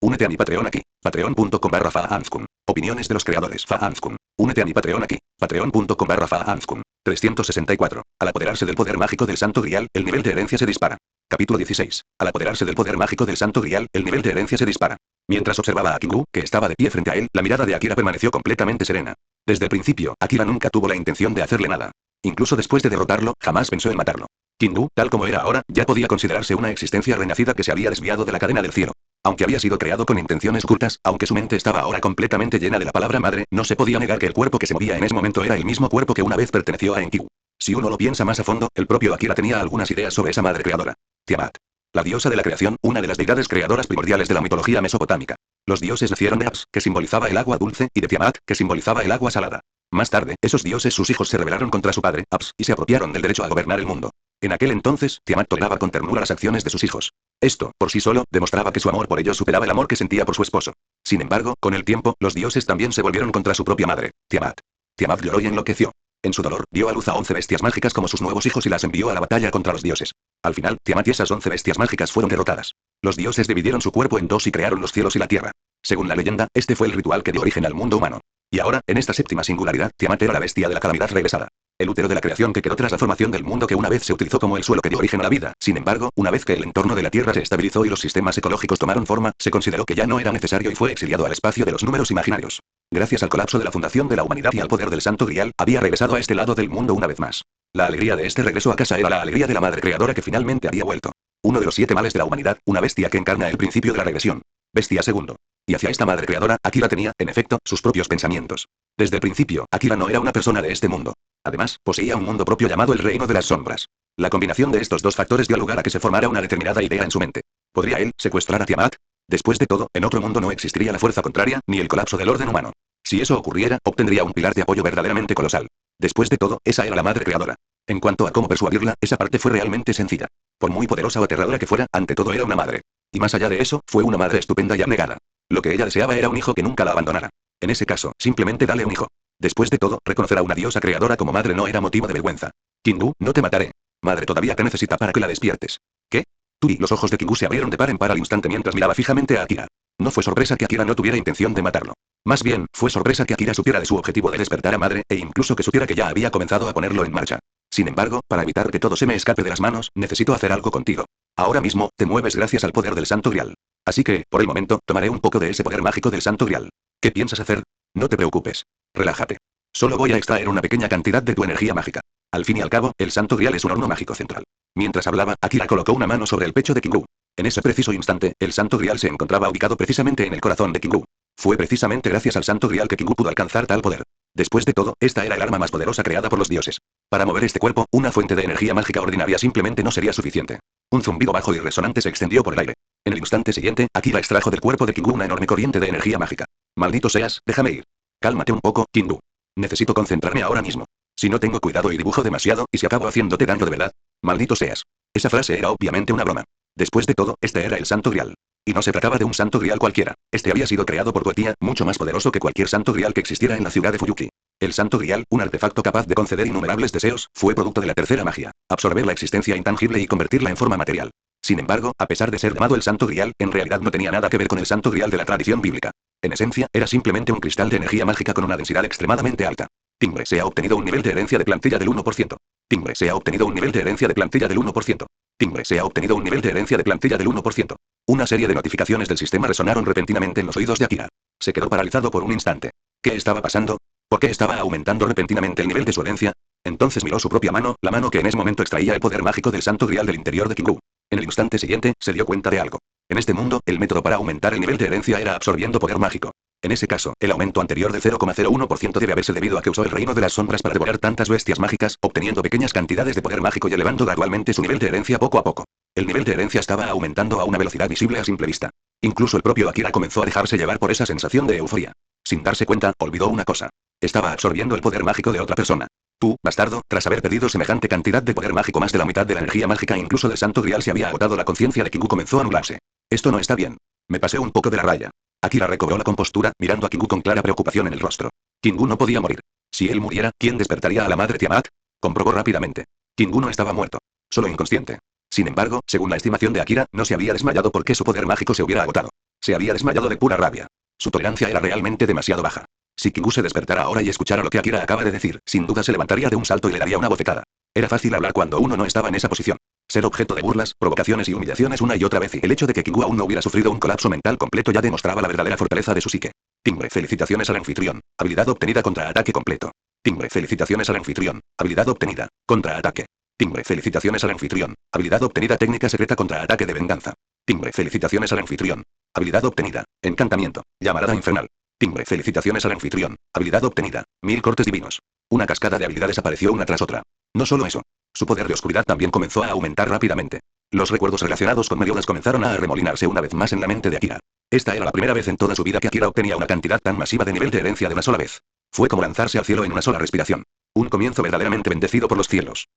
Únete a mi Patreon aquí. Patreon.com/Faanskun. Opiniones de los creadores Faanskun. Únete a mi Patreon aquí. Patreon.com/Faanskun. 364. Al apoderarse del poder mágico del Santo Grial, el nivel de herencia se dispara. Capítulo 16. Al apoderarse del poder mágico del Santo Grial, el nivel de herencia se dispara. Mientras observaba a Kingu, que estaba de pie frente a él, la mirada de Akira permaneció completamente serena. Desde el principio, Akira nunca tuvo la intención de hacerle nada. Incluso después de derrotarlo, jamás pensó en matarlo. Kingu, tal como era ahora, ya podía considerarse una existencia renacida que se había desviado de la cadena del cielo. Aunque había sido creado con intenciones ocultas, aunque su mente estaba ahora completamente llena de la palabra madre, no se podía negar que el cuerpo que se movía en ese momento era el mismo cuerpo que una vez perteneció a Enkidu. Si uno lo piensa más a fondo, el propio Akira tenía algunas ideas sobre esa madre creadora. Tiamat. La diosa de la creación, una de las deidades creadoras primordiales de la mitología mesopotámica. Los dioses nacieron de Apsu, que simbolizaba el agua dulce, y de Tiamat, que simbolizaba el agua salada. Más tarde, esos dioses sus hijos se rebelaron contra su padre, Apsu, y se apropiaron del derecho a gobernar el mundo. En aquel entonces, Tiamat toleraba con ternura las acciones de sus hijos. Esto, por sí solo, demostraba que su amor por ellos superaba el amor que sentía por su esposo. Sin embargo, con el tiempo, los dioses también se volvieron contra su propia madre, Tiamat. Tiamat lloró y enloqueció. En su dolor, dio a luz a 11 bestias mágicas como sus nuevos hijos y las envió a la batalla contra los dioses. Al final, Tiamat y esas 11 bestias mágicas fueron derrotadas. Los dioses dividieron su cuerpo en dos y crearon los cielos y la tierra. Según la leyenda, este fue el ritual que dio origen al mundo humano. Y ahora, en esta séptima singularidad, Tiamat era la bestia de la calamidad regresada. El útero de la creación que quedó tras la formación del mundo que una vez se utilizó como el suelo que dio origen a la vida. Sin embargo, una vez que el entorno de la Tierra se estabilizó y los sistemas ecológicos tomaron forma, se consideró que ya no era necesario y fue exiliado al espacio de los números imaginarios. Gracias al colapso de la fundación de la humanidad y al poder del Santo Grial, había regresado a este lado del mundo una vez más. La alegría de este regreso a casa era la alegría de la madre creadora que finalmente había vuelto. Uno de los 7 males de la humanidad, una bestia que encarna el principio de la regresión. Bestia segundo. Y hacia esta madre creadora, Akira tenía, en efecto, sus propios pensamientos. Desde el principio, Akira no era una persona de este mundo. Además, poseía un mundo propio llamado el Reino de las Sombras. La combinación de estos dos factores dio lugar a que se formara una determinada idea en su mente. ¿Podría él secuestrar a Tiamat? Después de todo, en otro mundo no existiría la fuerza contraria, ni el colapso del orden humano. Si eso ocurriera, obtendría un pilar de apoyo verdaderamente colosal. Después de todo, esa era la madre creadora. En cuanto a cómo persuadirla, esa parte fue realmente sencilla. Por muy poderosa o aterradora que fuera, ante todo era una madre. Y más allá de eso, fue una madre estupenda y abnegada. Lo que ella deseaba era un hijo que nunca la abandonara. En ese caso, simplemente dale un hijo. Después de todo, reconocer a una diosa creadora como madre no era motivo de vergüenza. Kingu, no te mataré. Madre todavía te necesita para que la despiertes. ¿Qué? Tú y los ojos de Kingu se abrieron de par en par al instante mientras miraba fijamente a Akira. No fue sorpresa que Akira no tuviera intención de matarlo. Más bien, fue sorpresa que Akira supiera de su objetivo de despertar a madre, e incluso que supiera que ya había comenzado a ponerlo en marcha. Sin embargo, para evitar que todo se me escape de las manos, necesito hacer algo contigo. Ahora mismo, te mueves gracias al poder del Santo Grial. Así que, por el momento, tomaré un poco de ese poder mágico del Santo Grial. ¿Qué piensas hacer? No te preocupes. Relájate. Solo voy a extraer una pequeña cantidad de tu energía mágica. Al fin y al cabo, el Santo Grial es un horno mágico central. Mientras hablaba, Akira colocó una mano sobre el pecho de Kingu. En ese preciso instante, el Santo Grial se encontraba ubicado precisamente en el corazón de Kingu. Fue precisamente gracias al Santo Grial que Kingu pudo alcanzar tal poder. Después de todo, esta era el arma más poderosa creada por los dioses. Para mover este cuerpo, una fuente de energía mágica ordinaria simplemente no sería suficiente. Un zumbido bajo y resonante se extendió por el aire. En el instante siguiente, Akira extrajo del cuerpo de Kingu una enorme corriente de energía mágica. Maldito seas, déjame ir. Cálmate un poco, Kingu. Necesito concentrarme ahora mismo. Si no tengo cuidado y dibujo demasiado, y si acabo haciéndote daño de verdad. Maldito seas. Esa frase era obviamente una broma. Después de todo, este era el Santo Grial. Y no se trataba de un Santo Grial cualquiera. Este había sido creado por Goetía, mucho más poderoso que cualquier Santo Grial que existiera en la ciudad de Fuyuki. El Santo Grial, un artefacto capaz de conceder innumerables deseos, fue producto de la tercera magia. Absorber la existencia intangible y convertirla en forma material. Sin embargo, a pesar de ser llamado el Santo Grial, en realidad no tenía nada que ver con el Santo Grial de la tradición bíblica. En esencia, era simplemente un cristal de energía mágica con una densidad extremadamente alta. Timbre, se ha obtenido un nivel de herencia de plantilla del 1%. Timbre, se ha obtenido un nivel de herencia de plantilla del 1%. Timbre, se ha obtenido un nivel de herencia de plantilla del 1%. Una serie de notificaciones del sistema resonaron repentinamente en los oídos de Akira. Se quedó paralizado por un instante. ¿Qué estaba pasando? ¿Por qué estaba aumentando repentinamente el nivel de su herencia? Entonces miró su propia mano, la mano que en ese momento extraía el poder mágico del santo grial del interior de Kingu. En el instante siguiente, se dio cuenta de algo. En este mundo, el método para aumentar el nivel de herencia era absorbiendo poder mágico. En ese caso, el aumento anterior del 0,01% debe haberse debido a que usó el reino de las sombras para devorar tantas bestias mágicas, obteniendo pequeñas cantidades de poder mágico y elevando gradualmente su nivel de herencia poco a poco. El nivel de herencia estaba aumentando a una velocidad visible a simple vista. Incluso el propio Akira comenzó a dejarse llevar por esa sensación de euforia. Sin darse cuenta, olvidó una cosa. Estaba absorbiendo el poder mágico de otra persona. Tú, bastardo, tras haber perdido semejante cantidad de poder mágico, más de la mitad de la energía mágica incluso del santo grial se había agotado, la conciencia de Kingu comenzó a anularse. Esto no está bien. Me pasé un poco de la raya. Akira recobró la compostura, mirando a Kingu con clara preocupación en el rostro. Kingu no podía morir. Si él muriera, ¿quién despertaría a la madre Tiamat? Comprobó rápidamente. Kingu no estaba muerto. Solo inconsciente. Sin embargo, según la estimación de Akira, no se había desmayado porque su poder mágico se hubiera agotado. Se había desmayado de pura rabia. Su tolerancia era realmente demasiado baja. Si Kingu se despertara ahora y escuchara lo que Akira acaba de decir, sin duda se levantaría de un salto y le daría una bofetada. Era fácil hablar cuando uno no estaba en esa posición. Ser objeto de burlas, provocaciones y humillaciones una y otra vez, y el hecho de que Kingu aún no hubiera sufrido un colapso mental completo ya demostraba la verdadera fortaleza de su psique. Timbre, felicitaciones al anfitrión. Habilidad obtenida, contra ataque completo. Timbre, felicitaciones al anfitrión. Habilidad obtenida. Contra ataque. Timbre, felicitaciones al anfitrión. Habilidad obtenida, técnica secreta contra ataque de venganza. Timbre, felicitaciones al anfitrión. Habilidad obtenida. Encantamiento. Llamarada infernal. Timbre, felicitaciones al anfitrión. Habilidad obtenida. 1000 cortes divinos. Una cascada de habilidades apareció una tras otra. No solo eso. Su poder de oscuridad también comenzó a aumentar rápidamente. Los recuerdos relacionados con Meliodas comenzaron a arremolinarse una vez más en la mente de Akira. Esta era la primera vez en toda su vida que Akira obtenía una cantidad tan masiva de nivel de herencia de una sola vez. Fue como lanzarse al cielo en una sola respiración. Un comienzo verdaderamente bendecido por los cielos.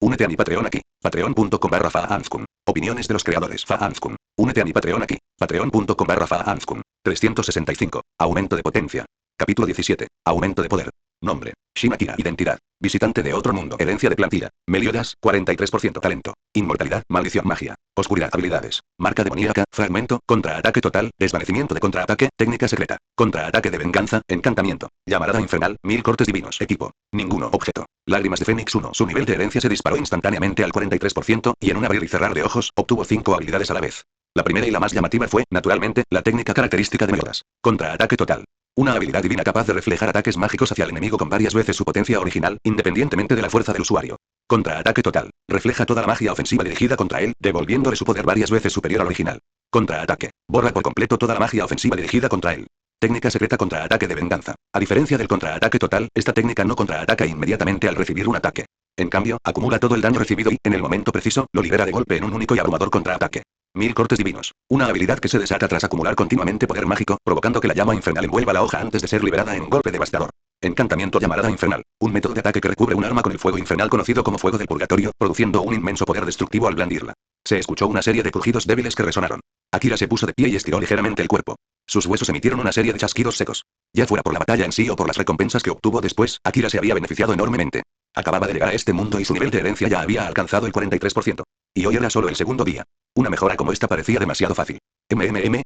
Únete a mi Patreon aquí. Patreon.com/Faanskun. Opiniones de los creadores. Faanskun. Únete a mi Patreon aquí. Patreon.com/Faanskun. 365. Aumento de potencia. Capítulo 17. Aumento de poder. Nombre. Shin Akira. Identidad. Visitante de otro mundo. Herencia de plantilla. Meliodas, 43%. Talento. Inmortalidad. Maldición. Magia. Oscuridad. Habilidades. Marca demoníaca. Fragmento. Contraataque total. Desvanecimiento de contraataque. Técnica secreta. Contraataque de venganza. Encantamiento. Llamarada infernal. 1000 cortes divinos. Equipo. Ninguno. Objeto. Lágrimas de Fénix 1. Su nivel de herencia se disparó instantáneamente al 43% y en un abrir y cerrar de ojos, obtuvo 5 habilidades a la vez. La primera y la más llamativa fue, naturalmente, la técnica característica de Meliodas. Contraataque total. Una habilidad divina capaz de reflejar ataques mágicos hacia el enemigo con varias veces su potencia original, independientemente de la fuerza del usuario. Contraataque total. Refleja toda la magia ofensiva dirigida contra él, devolviéndole su poder varias veces superior al original. Contraataque. Borra por completo toda la magia ofensiva dirigida contra él. Técnica secreta contraataque de venganza. A diferencia del contraataque total, esta técnica no contraataca inmediatamente al recibir un ataque. En cambio, acumula todo el daño recibido y, en el momento preciso, lo libera de golpe en un único y abrumador contraataque. 1000 cortes divinos. Una habilidad que se desata tras acumular continuamente poder mágico, provocando que la llama infernal envuelva la hoja antes de ser liberada en un golpe devastador. Encantamiento llamarada infernal. Un método de ataque que recubre un arma con el fuego infernal conocido como fuego del purgatorio, produciendo un inmenso poder destructivo al blandirla. Se escuchó una serie de crujidos débiles que resonaron. Akira se puso de pie y estiró ligeramente el cuerpo. Sus huesos emitieron una serie de chasquidos secos. Ya fuera por la batalla en sí o por las recompensas que obtuvo después, Akira se había beneficiado enormemente. Acababa de llegar a este mundo y su nivel de herencia ya había alcanzado el 43%. Y hoy era solo el segundo día. Una mejora como esta parecía demasiado fácil.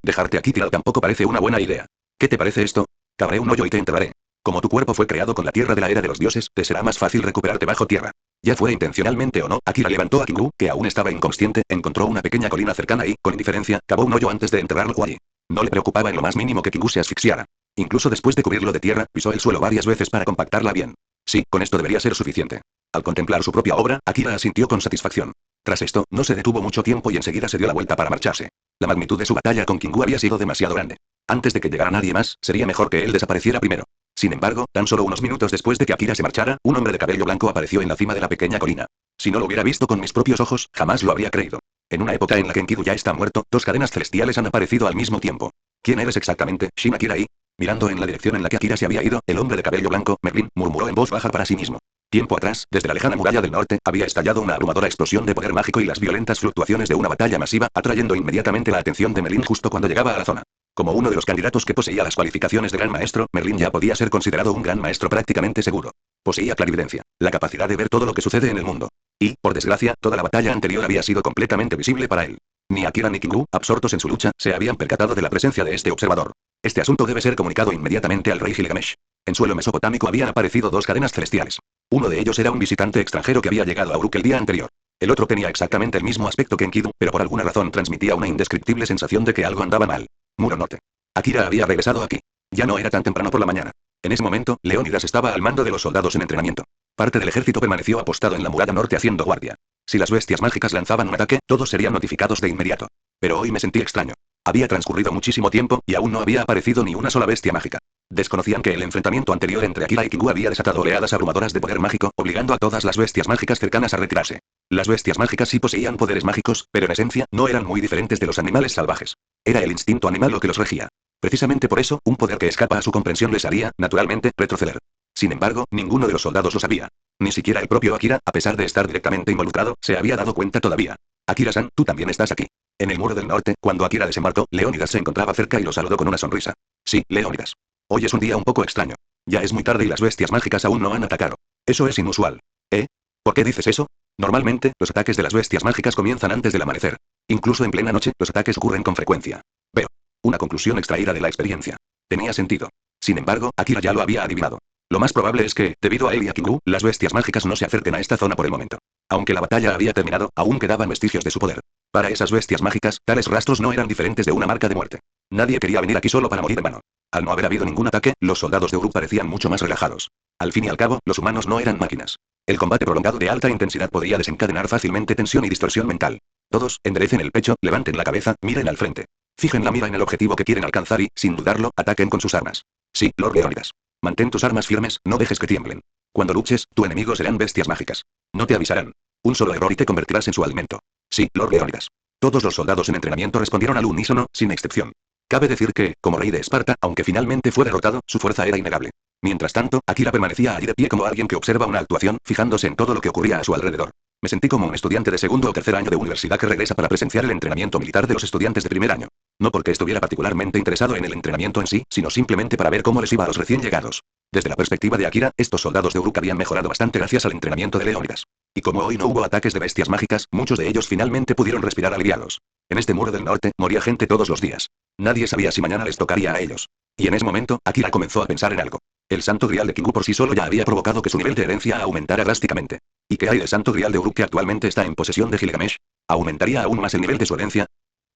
Dejarte aquí tirado tampoco parece una buena idea. ¿Qué te parece esto? Cavaré un hoyo y te enterraré. Como tu cuerpo fue creado con la tierra de la era de los dioses, te será más fácil recuperarte bajo tierra. Ya fuera intencionalmente o no, Akira levantó a Kingu, que aún estaba inconsciente, encontró una pequeña colina cercana y, con indiferencia, cavó un hoyo antes de enterrarlo allí. No le preocupaba en lo más mínimo que Kingu se asfixiara. Incluso después de cubrirlo de tierra, pisó el suelo varias veces para compactarla bien. Sí, con esto debería ser suficiente. Al contemplar su propia obra, Akira asintió con satisfacción. Tras esto, no se detuvo mucho tiempo y enseguida se dio la vuelta para marcharse. La magnitud de su batalla con Kingu había sido demasiado grande. Antes de que llegara nadie más, sería mejor que él desapareciera primero. Sin embargo, tan solo unos minutos después de que Akira se marchara, un hombre de cabello blanco apareció en la cima de la pequeña colina. Si no lo hubiera visto con mis propios ojos, jamás lo habría creído. En una época en la que Enkidu ya está muerto, dos cadenas celestiales han aparecido al mismo tiempo. ¿Quién eres exactamente, Shin Akira? Mirando en la dirección en la que Akira se había ido, el hombre de cabello blanco, Merlin, murmuró en voz baja para sí mismo. Tiempo atrás, desde la lejana muralla del norte, había estallado una abrumadora explosión de poder mágico y las violentas fluctuaciones de una batalla masiva, atrayendo inmediatamente la atención de Merlin justo cuando llegaba a la zona. Como uno de los candidatos que poseía las cualificaciones de gran maestro, Merlin ya podía ser considerado un gran maestro prácticamente seguro. Poseía clarividencia, la capacidad de ver todo lo que sucede en el mundo. Y, por desgracia, toda la batalla anterior había sido completamente visible para él. Ni Akira ni Kingu, absortos en su lucha, se habían percatado de la presencia de este observador. Este asunto debe ser comunicado inmediatamente al rey Gilgamesh. En suelo mesopotámico habían aparecido dos cadenas celestiales. Uno de ellos era un visitante extranjero que había llegado a Uruk el día anterior. El otro tenía exactamente el mismo aspecto que Enkidu, pero por alguna razón transmitía una indescriptible sensación de que algo andaba mal. Muro Norte. Akira había regresado aquí. Ya no era tan temprano por la mañana. En ese momento, Leónidas estaba al mando de los soldados en entrenamiento. Parte del ejército permaneció apostado en la muralla norte haciendo guardia. Si las bestias mágicas lanzaban un ataque, todos serían notificados de inmediato. Pero hoy me sentí extraño. Había transcurrido muchísimo tiempo, y aún no había aparecido ni una sola bestia mágica. Desconocían que el enfrentamiento anterior entre Akira y Kingu había desatado oleadas abrumadoras de poder mágico, obligando a todas las bestias mágicas cercanas a retirarse. Las bestias mágicas sí poseían poderes mágicos, pero en esencia, no eran muy diferentes de los animales salvajes. Era el instinto animal lo que los regía. Precisamente por eso, un poder que escapa a su comprensión les haría, naturalmente, retroceder. Sin embargo, ninguno de los soldados lo sabía. Ni siquiera el propio Akira, a pesar de estar directamente involucrado, se había dado cuenta todavía. Akira-san, tú también estás aquí. En el muro del norte, cuando Akira desembarcó, Leónidas se encontraba cerca y lo saludó con una sonrisa. Sí, Leónidas. Hoy es un día un poco extraño. Ya es muy tarde y las bestias mágicas aún no han atacado. Eso es inusual. ¿Eh? ¿Por qué dices eso? Normalmente, los ataques de las bestias mágicas comienzan antes del amanecer. Incluso en plena noche, los ataques ocurren con frecuencia. Veo. Una conclusión extraída de la experiencia. Tenía sentido. Sin embargo, Akira ya lo había adivinado. Lo más probable es que, debido a él y a Kingu, las bestias mágicas no se acerquen a esta zona por el momento. Aunque la batalla había terminado, aún quedaban vestigios de su poder. Para esas bestias mágicas, tales rastros no eran diferentes de una marca de muerte. Nadie quería venir aquí solo para morir en vano. Al no haber habido ningún ataque, los soldados de Uruk parecían mucho más relajados. Al fin y al cabo, los humanos no eran máquinas. El combate prolongado de alta intensidad podía desencadenar fácilmente tensión y distorsión mental. Todos, enderecen el pecho, levanten la cabeza, miren al frente. Fijen la mira en el objetivo que quieren alcanzar y, sin dudarlo, ataquen con sus armas. Sí, Lord Leónidas. Mantén tus armas firmes, no dejes que tiemblen. Cuando luches, tu enemigo serán bestias mágicas. No te avisarán. Un solo error y te convertirás en su alimento. Sí, Lord Leónidas. Todos los soldados en entrenamiento respondieron al unísono, sin excepción. Cabe decir que, como rey de Esparta, aunque finalmente fue derrotado, su fuerza era innegable. Mientras tanto, Akira permanecía allí de pie como alguien que observa una actuación, fijándose en todo lo que ocurría a su alrededor. Me sentí como un estudiante de segundo o tercer año de universidad que regresa para presenciar el entrenamiento militar de los estudiantes de primer año. No porque estuviera particularmente interesado en el entrenamiento en sí, sino simplemente para ver cómo les iba a los recién llegados. Desde la perspectiva de Akira, estos soldados de Uruk habían mejorado bastante gracias al entrenamiento de Leónidas. Y como hoy no hubo ataques de bestias mágicas, muchos de ellos finalmente pudieron respirar aliviados. En este muro del norte, moría gente todos los días. Nadie sabía si mañana les tocaría a ellos. Y en ese momento, Akira comenzó a pensar en algo. El santo grial de Kingu por sí solo ya había provocado que su nivel de herencia aumentara drásticamente. ¿Y qué hay del santo grial de Uruk que actualmente está en posesión de Gilgamesh? ¿Aumentaría aún más el nivel de su herencia?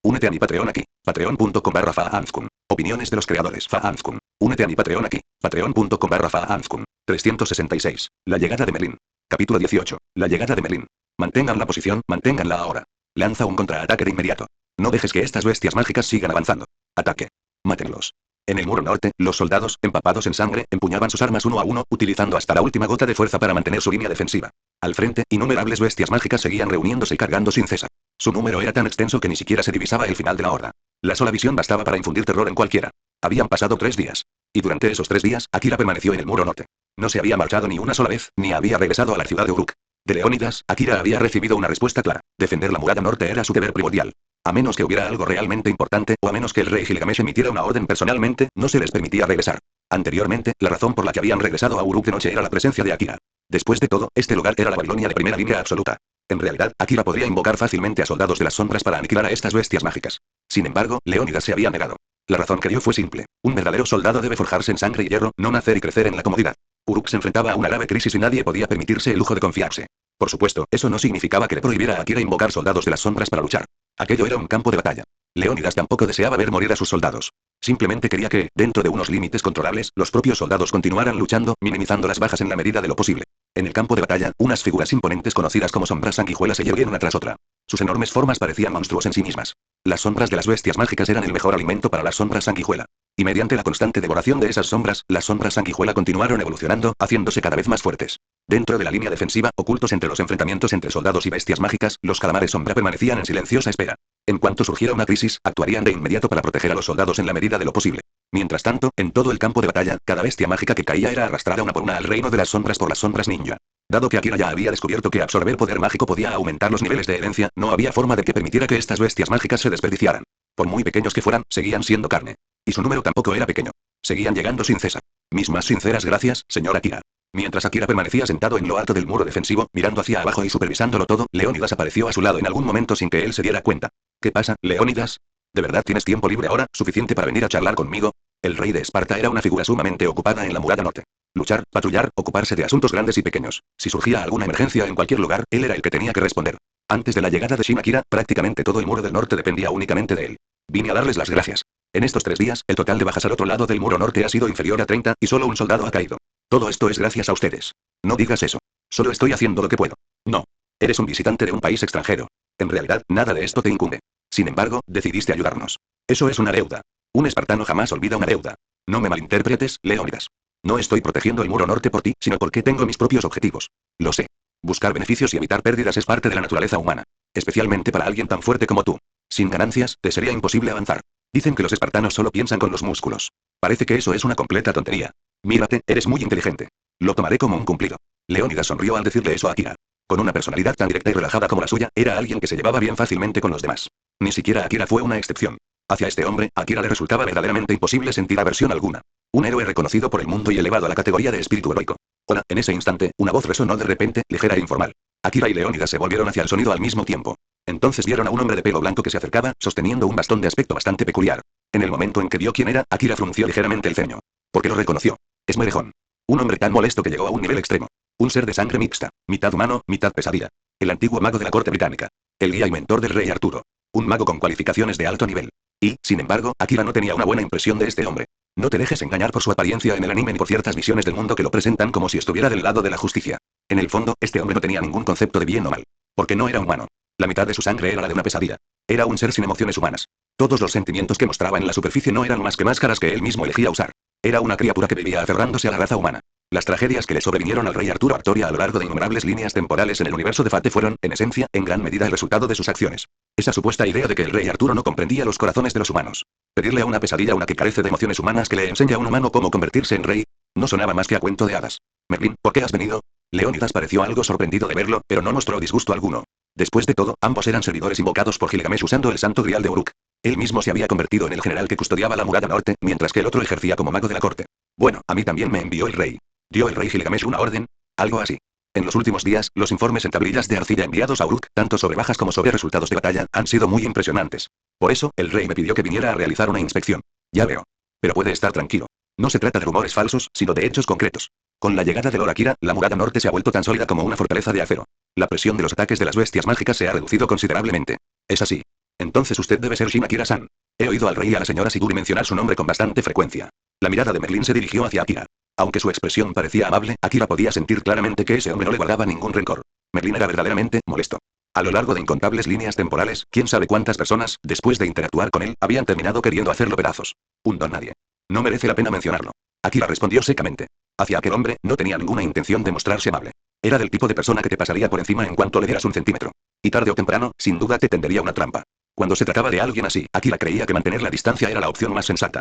Únete a mi Patreon aquí. Patreon.com/Faanskum. Opiniones de los creadores Faanskum. Únete a mi Patreon aquí. Patreon.com/Faanskum. 366. La llegada de Merlin. Capítulo 18. La llegada de Merlin. Mantengan la posición, manténganla ahora. Lanza un contraataque de inmediato. No dejes que estas bestias mágicas sigan avanzando. Ataque. Mátenlos. En el muro norte, los soldados, empapados en sangre, empuñaban sus armas uno a uno, utilizando hasta la última gota de fuerza para mantener su línea defensiva. Al frente, innumerables bestias mágicas seguían reuniéndose y cargando sin cesar. Su número era tan extenso que ni siquiera se divisaba el final de la horda. La sola visión bastaba para infundir terror en cualquiera. Habían pasado 3 días. Y durante esos 3 días, Akira permaneció en el muro norte. No se había marchado ni una sola vez, ni había regresado a la ciudad de Uruk. De Leónidas, Akira había recibido una respuesta clara. Defender la muralla norte era su deber primordial. A menos que hubiera algo realmente importante, o a menos que el rey Gilgamesh emitiera una orden personalmente, no se les permitía regresar. Anteriormente, la razón por la que habían regresado a Uruk de noche era la presencia de Akira. Después de todo, este lugar era la Babilonia de primera línea absoluta. En realidad, Akira podría invocar fácilmente a soldados de las sombras para aniquilar a estas bestias mágicas. Sin embargo, Leónidas se había negado. La razón que dio fue simple. Un verdadero soldado debe forjarse en sangre y hierro, no nacer y crecer en la comodidad. Uruk se enfrentaba a una grave crisis y nadie podía permitirse el lujo de confiarse. Por supuesto, eso no significaba que le prohibiera a Akira invocar soldados de las sombras para luchar. Aquello era un campo de batalla. Leónidas tampoco deseaba ver morir a sus soldados. Simplemente quería que, dentro de unos límites controlables, los propios soldados continuaran luchando, minimizando las bajas en la medida de lo posible. En el campo de batalla, unas figuras imponentes conocidas como sombras sanguijuelas se yerguieron una tras otra. Sus enormes formas parecían monstruos en sí mismas. Las sombras de las bestias mágicas eran el mejor alimento para las sombras sanguijuela. Y mediante la constante devoración de esas sombras, las sombras sanguijuela continuaron evolucionando, haciéndose cada vez más fuertes. Dentro de la línea defensiva, ocultos entre los enfrentamientos entre soldados y bestias mágicas, los calamares sombra permanecían en silenciosa espera. En cuanto surgiera una crisis, actuarían de inmediato para proteger a los soldados en la medida de lo posible. Mientras tanto, en todo el campo de batalla, cada bestia mágica que caía era arrastrada una por una al reino de las sombras por las sombras ninja. Dado que Akira ya había descubierto que absorber poder mágico podía aumentar los niveles de herencia, no había forma de que permitiera que estas bestias mágicas se desperdiciaran. Por muy pequeños que fueran, seguían siendo carne. Y su número tampoco era pequeño. Seguían llegando sin cesar. Mis más sinceras gracias, señor Akira. Mientras Akira permanecía sentado en lo alto del muro defensivo, mirando hacia abajo y supervisándolo todo, Leónidas apareció a su lado en algún momento sin que él se diera cuenta. ¿Qué pasa, Leónidas? ¿De verdad tienes tiempo libre ahora, suficiente para venir a charlar conmigo? El rey de Esparta era una figura sumamente ocupada en la muralla norte. Luchar, patrullar, ocuparse de asuntos grandes y pequeños. Si surgía alguna emergencia en cualquier lugar, él era el que tenía que responder. Antes de la llegada de Shin Akira, prácticamente todo el muro del norte dependía únicamente de él. Vine a darles las gracias. En estos 3 días, el total de bajas al otro lado del muro norte ha sido inferior a 30, y solo un soldado ha caído. Todo esto es gracias a ustedes. No digas eso. Solo estoy haciendo lo que puedo. No. Eres un visitante de un país extranjero. En realidad, nada de esto te incumbe. Sin embargo, decidiste ayudarnos. Eso es una deuda. Un espartano jamás olvida una deuda. No me malinterpretes, Leónidas. No estoy protegiendo el muro norte por ti, sino porque tengo mis propios objetivos. Lo sé. Buscar beneficios y evitar pérdidas es parte de la naturaleza humana. Especialmente para alguien tan fuerte como tú. Sin ganancias, te sería imposible avanzar. Dicen que los espartanos solo piensan con los músculos. Parece que eso es una completa tontería. Mírate, eres muy inteligente. Lo tomaré como un cumplido. Leónidas sonrió al decirle eso a Akira. Con una personalidad tan directa y relajada como la suya, era alguien que se llevaba bien fácilmente con los demás. Ni siquiera Akira fue una excepción. Hacia este hombre, a Akira le resultaba verdaderamente imposible sentir aversión alguna. Un héroe reconocido por el mundo y elevado a la categoría de espíritu heroico. Hola, en ese instante, una voz resonó de repente, ligera e informal. Akira y Leónidas se volvieron hacia el sonido al mismo tiempo. Entonces vieron a un hombre de pelo blanco que se acercaba, sosteniendo un bastón de aspecto bastante peculiar. En el momento en que vio quién era, Akira frunció ligeramente el ceño. Porque lo reconoció. Es Merejón. Un hombre tan molesto que llegó a un nivel extremo. Un ser de sangre mixta, mitad humano, mitad pesadilla. El antiguo mago de la corte británica. El guía y mentor del rey Arturo. Un mago con cualificaciones de alto nivel. Y, sin embargo, Akira no tenía una buena impresión de este hombre. No te dejes engañar por su apariencia en el anime ni por ciertas visiones del mundo que lo presentan como si estuviera del lado de la justicia. En el fondo, este hombre no tenía ningún concepto de bien o mal. Porque no era humano. La mitad de su sangre era la de una pesadilla. Era un ser sin emociones humanas. Todos los sentimientos que mostraba en la superficie no eran más que máscaras que él mismo elegía usar. Era una criatura que vivía aferrándose a la raza humana. Las tragedias que le sobrevinieron al rey Arturo Artoria a lo largo de innumerables líneas temporales en el universo de Fate fueron, en esencia, en gran medida el resultado de sus acciones. Esa supuesta idea de que el rey Arturo no comprendía los corazones de los humanos. Pedirle a una pesadilla una que carece de emociones humanas que le enseñe a un humano cómo convertirse en rey, no sonaba más que a cuento de hadas. Merlín, ¿por qué has venido? Leónidas pareció algo sorprendido de verlo, pero no mostró disgusto alguno. Después de todo, ambos eran servidores invocados por Gilgamesh usando el santo grial de Uruk. Él mismo se había convertido en el general que custodiaba la muralla norte, mientras que el otro ejercía como mago de la corte. Bueno, a mí también me envió el rey. ¿Dio el rey Gilgamesh una orden? Algo así. En los últimos días, los informes en tablillas de arcilla enviados a Uruk, tanto sobre bajas como sobre resultados de batalla, han sido muy impresionantes. Por eso, el rey me pidió que viniera a realizar una inspección. Ya veo. Pero puede estar tranquilo. No se trata de rumores falsos, sino de hechos concretos. Con la llegada de Lord Akira, la muralla norte se ha vuelto tan sólida como una fortaleza de acero. La presión de los ataques de las bestias mágicas se ha reducido considerablemente. Es así. Entonces usted debe ser Shin Akira-san. He oído al rey y a la señora Siguri mencionar su nombre con bastante frecuencia. La mirada de Merlín se dirigió hacia Akira. Aunque su expresión parecía amable, Akira podía sentir claramente que ese hombre no le guardaba ningún rencor. Merlín era verdaderamente molesto. A lo largo de incontables líneas temporales, quién sabe cuántas personas, después de interactuar con él, habían terminado queriendo hacerlo pedazos. Un don nadie. No merece la pena mencionarlo. Akira respondió secamente. Hacia aquel hombre, no tenía ninguna intención de mostrarse amable. Era del tipo de persona que te pasaría por encima en cuanto le dieras un centímetro. Y tarde o temprano, sin duda te tendería una trampa. Cuando se trataba de alguien así, Akira creía que mantener la distancia era la opción más sensata.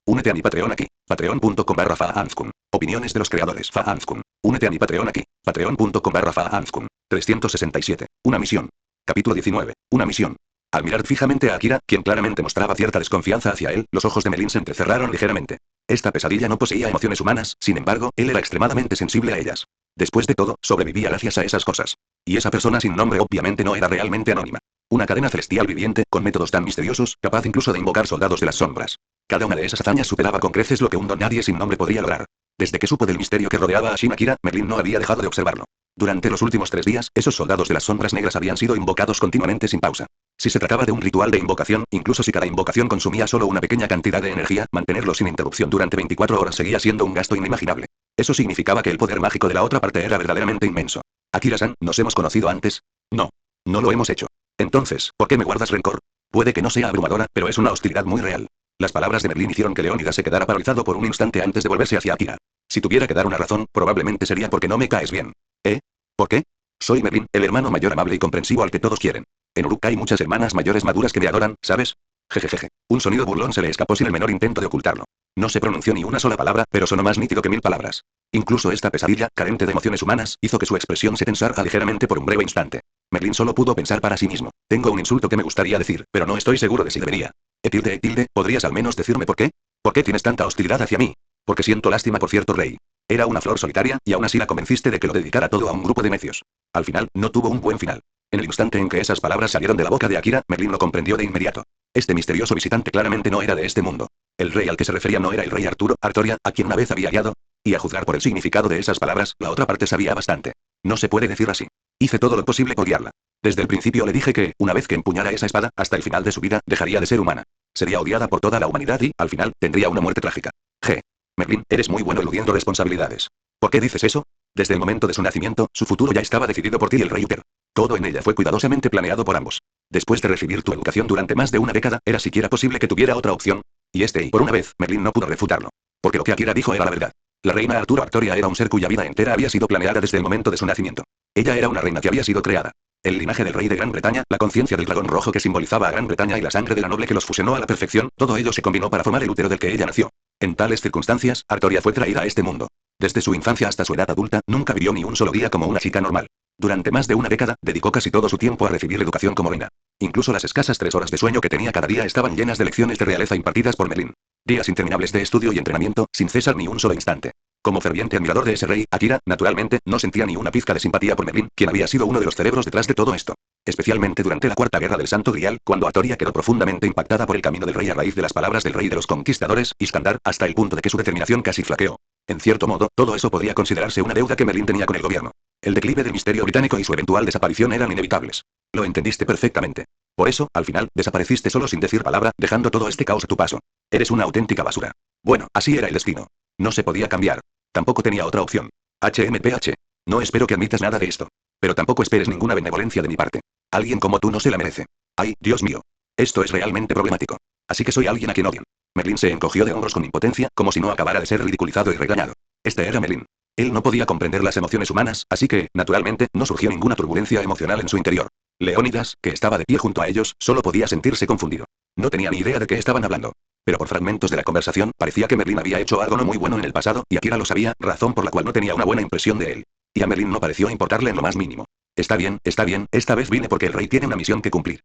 Únete a mi Patreon aquí. Patreon.com/Faanskum. Opiniones de los creadores Faanskum. Únete a mi Patreon aquí. Patreon.com/Faanskum. 367. Una misión. Capítulo 19. Una misión. Al mirar fijamente a Akira, quien claramente mostraba cierta desconfianza hacia él, los ojos de Merlín se entrecerraron ligeramente. Esta pesadilla no poseía emociones humanas, sin embargo, él era extremadamente sensible a ellas. Después de todo, sobrevivía gracias a esas cosas. Y esa persona sin nombre obviamente no era realmente anónima. Una cadena celestial viviente, con métodos tan misteriosos, capaz incluso de invocar soldados de las sombras. Cada una de esas hazañas superaba con creces lo que un don nadie sin nombre podría lograr. Desde que supo del misterio que rodeaba a Shin Akira, Merlín no había dejado de observarlo. Durante los últimos 3 días, esos soldados de las sombras negras habían sido invocados continuamente sin pausa. Si se trataba de un ritual de invocación, incluso si cada invocación consumía solo una pequeña cantidad de energía, mantenerlo sin interrupción durante 24 horas seguía siendo un gasto inimaginable. Eso significaba que el poder mágico de la otra parte era verdaderamente inmenso. Akira-san, ¿nos hemos conocido antes? No. No lo hemos hecho. Entonces, ¿por qué me guardas rencor? Puede que no sea abrumadora, pero es una hostilidad muy real. Las palabras de Merlín hicieron que Leónidas se quedara paralizado por un instante antes de volverse hacia Akira. Si tuviera que dar una razón, probablemente sería porque no me caes bien. ¿Eh? ¿Por qué? Soy Merlín, el hermano mayor amable y comprensivo al que todos quieren. En Uruk hay muchas hermanas mayores maduras que me adoran, ¿sabes? Jejejeje. Un sonido burlón se le escapó sin el menor intento de ocultarlo. No se pronunció ni una sola palabra, pero sonó más nítido que 1000 palabras. Incluso esta pesadilla, carente de emociones humanas, hizo que su expresión se tensara ligeramente por un breve instante. Merlín solo pudo pensar para sí mismo. Tengo un insulto que me gustaría decir, pero no estoy seguro de si debería. Etilde, ¿podrías al menos decirme por qué? ¿Por qué tienes tanta hostilidad hacia mí? Porque siento lástima por cierto rey. Era una flor solitaria, y aún así la convenciste de que lo dedicara todo a un grupo de necios. Al final, no tuvo un buen final. En el instante en que esas palabras salieron de la boca de Akira, Merlín lo comprendió de inmediato. Este misterioso visitante claramente no era de este mundo. El rey al que se refería no era el rey Arturo Artoria, a quien una vez había hallado. Y a juzgar por el significado de esas palabras, la otra parte sabía bastante. No se puede decir así. Hice todo lo posible por guiarla. Desde el principio le dije que, una vez que empuñara esa espada, hasta el final de su vida, dejaría de ser humana. Sería odiada por toda la humanidad y, al final, tendría una muerte trágica. G. Merlin, eres muy bueno eludiendo responsabilidades. ¿Por qué dices eso? Desde el momento de su nacimiento, su futuro ya estaba decidido por ti y el rey Uther. Todo en ella fue cuidadosamente planeado por ambos. Después de recibir tu educación durante más de una década, ¿era siquiera posible que tuviera otra opción? Y por una vez, Merlin no pudo refutarlo. Porque lo que Akira dijo era la verdad. La reina Arturo Artoria era un ser cuya vida entera había sido planeada desde el momento de su nacimiento. Ella era una reina que había sido creada. El linaje del rey de Gran Bretaña, la conciencia del dragón rojo que simbolizaba a Gran Bretaña y la sangre de la noble que los fusionó a la perfección, todo ello se combinó para formar el útero del que ella nació. En tales circunstancias, Artoria fue traída a este mundo. Desde su infancia hasta su edad adulta, nunca vivió ni un solo día como una chica normal. Durante más de una década, dedicó casi todo su tiempo a recibir educación como reina. Incluso las escasas 3 horas de sueño que tenía cada día estaban llenas de lecciones de realeza impartidas por Merlin. Días interminables de estudio y entrenamiento, sin cesar ni un solo instante. Como ferviente admirador de ese rey, Akira, naturalmente, no sentía ni una pizca de simpatía por Merlin, quien había sido uno de los cerebros detrás de todo esto. Especialmente durante la Cuarta Guerra del Santo Grial, cuando Artoria quedó profundamente impactada por el camino del rey a raíz de las palabras del rey de los conquistadores, Iskandar, hasta el punto de que su determinación casi flaqueó. En cierto modo, todo eso podría considerarse una deuda que Merlin tenía con el gobierno. El declive del misterio británico y su eventual desaparición eran inevitables. Lo entendiste perfectamente. Por eso, al final, desapareciste solo sin decir palabra, dejando todo este caos a tu paso. Eres una auténtica basura. Bueno, así era el destino. No se podía cambiar. Tampoco tenía otra opción. HMPH. No espero que admitas nada de esto. Pero tampoco esperes ninguna benevolencia de mi parte. Alguien como tú no se la merece. Ay, Dios mío. Esto es realmente problemático. Así que soy alguien a quien odian. Merlin se encogió de hombros con impotencia, como si no acabara de ser ridiculizado y regañado. Este era Merlin. Él no podía comprender las emociones humanas, así que, naturalmente, no surgió ninguna turbulencia emocional en su interior. Leónidas, que estaba de pie junto a ellos, solo podía sentirse confundido. No tenía ni idea de qué estaban hablando. Pero por fragmentos de la conversación, parecía que Merlin había hecho algo no muy bueno en el pasado, y Akira lo sabía, razón por la cual no tenía una buena impresión de él. Y a Merlin no pareció importarle en lo más mínimo. Está bien, esta vez vine porque el rey tiene una misión que cumplir.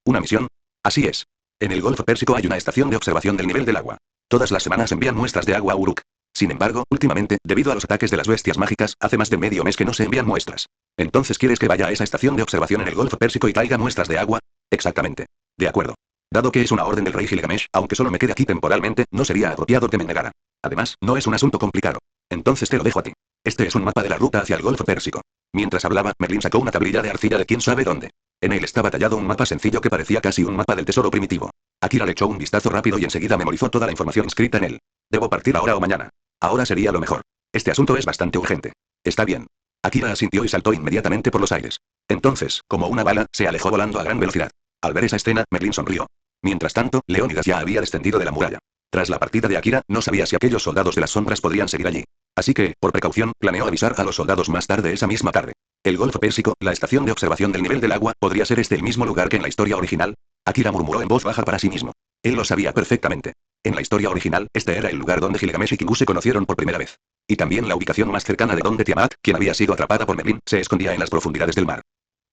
¿Una misión? Así es. En el Golfo Pérsico hay una estación de observación del nivel del agua. Todas las semanas envían muestras de agua a Uruk. Sin embargo, últimamente, debido a los ataques de las bestias mágicas, hace más de medio mes que no se envían muestras. Entonces, ¿quieres que vaya a esa estación de observación en el Golfo Pérsico y traiga muestras de agua? Exactamente. De acuerdo. Dado que es una orden del rey Gilgamesh, aunque solo me quede aquí temporalmente, no sería apropiado que me negara. Además, no es un asunto complicado. Entonces te lo dejo a ti. Este es un mapa de la ruta hacia el Golfo Pérsico. Mientras hablaba, Merlin sacó una tablilla de arcilla de quién sabe dónde. En él estaba tallado un mapa sencillo que parecía casi un mapa del tesoro primitivo. Akira le echó un vistazo rápido y enseguida memorizó toda la información escrita en él. Debo partir ahora o mañana. Ahora sería lo mejor. Este asunto es bastante urgente. Está bien. Akira asintió y saltó inmediatamente por los aires. Entonces, como una bala, se alejó volando a gran velocidad. Al ver esa escena, Merlin sonrió. Mientras tanto, Leónidas ya había descendido de la muralla. Tras la partida de Akira, no sabía si aquellos soldados de las sombras podrían seguir allí. Así que, por precaución, planeó avisar a los soldados más tarde esa misma tarde. El Golfo Pérsico, la estación de observación del nivel del agua, ¿podría ser este el mismo lugar que en la historia original? Akira murmuró en voz baja para sí mismo. Él lo sabía perfectamente. En la historia original, este era el lugar donde Gilgamesh y Kingu se conocieron por primera vez. Y también la ubicación más cercana de donde Tiamat, quien había sido atrapada por Merlin, se escondía en las profundidades del mar.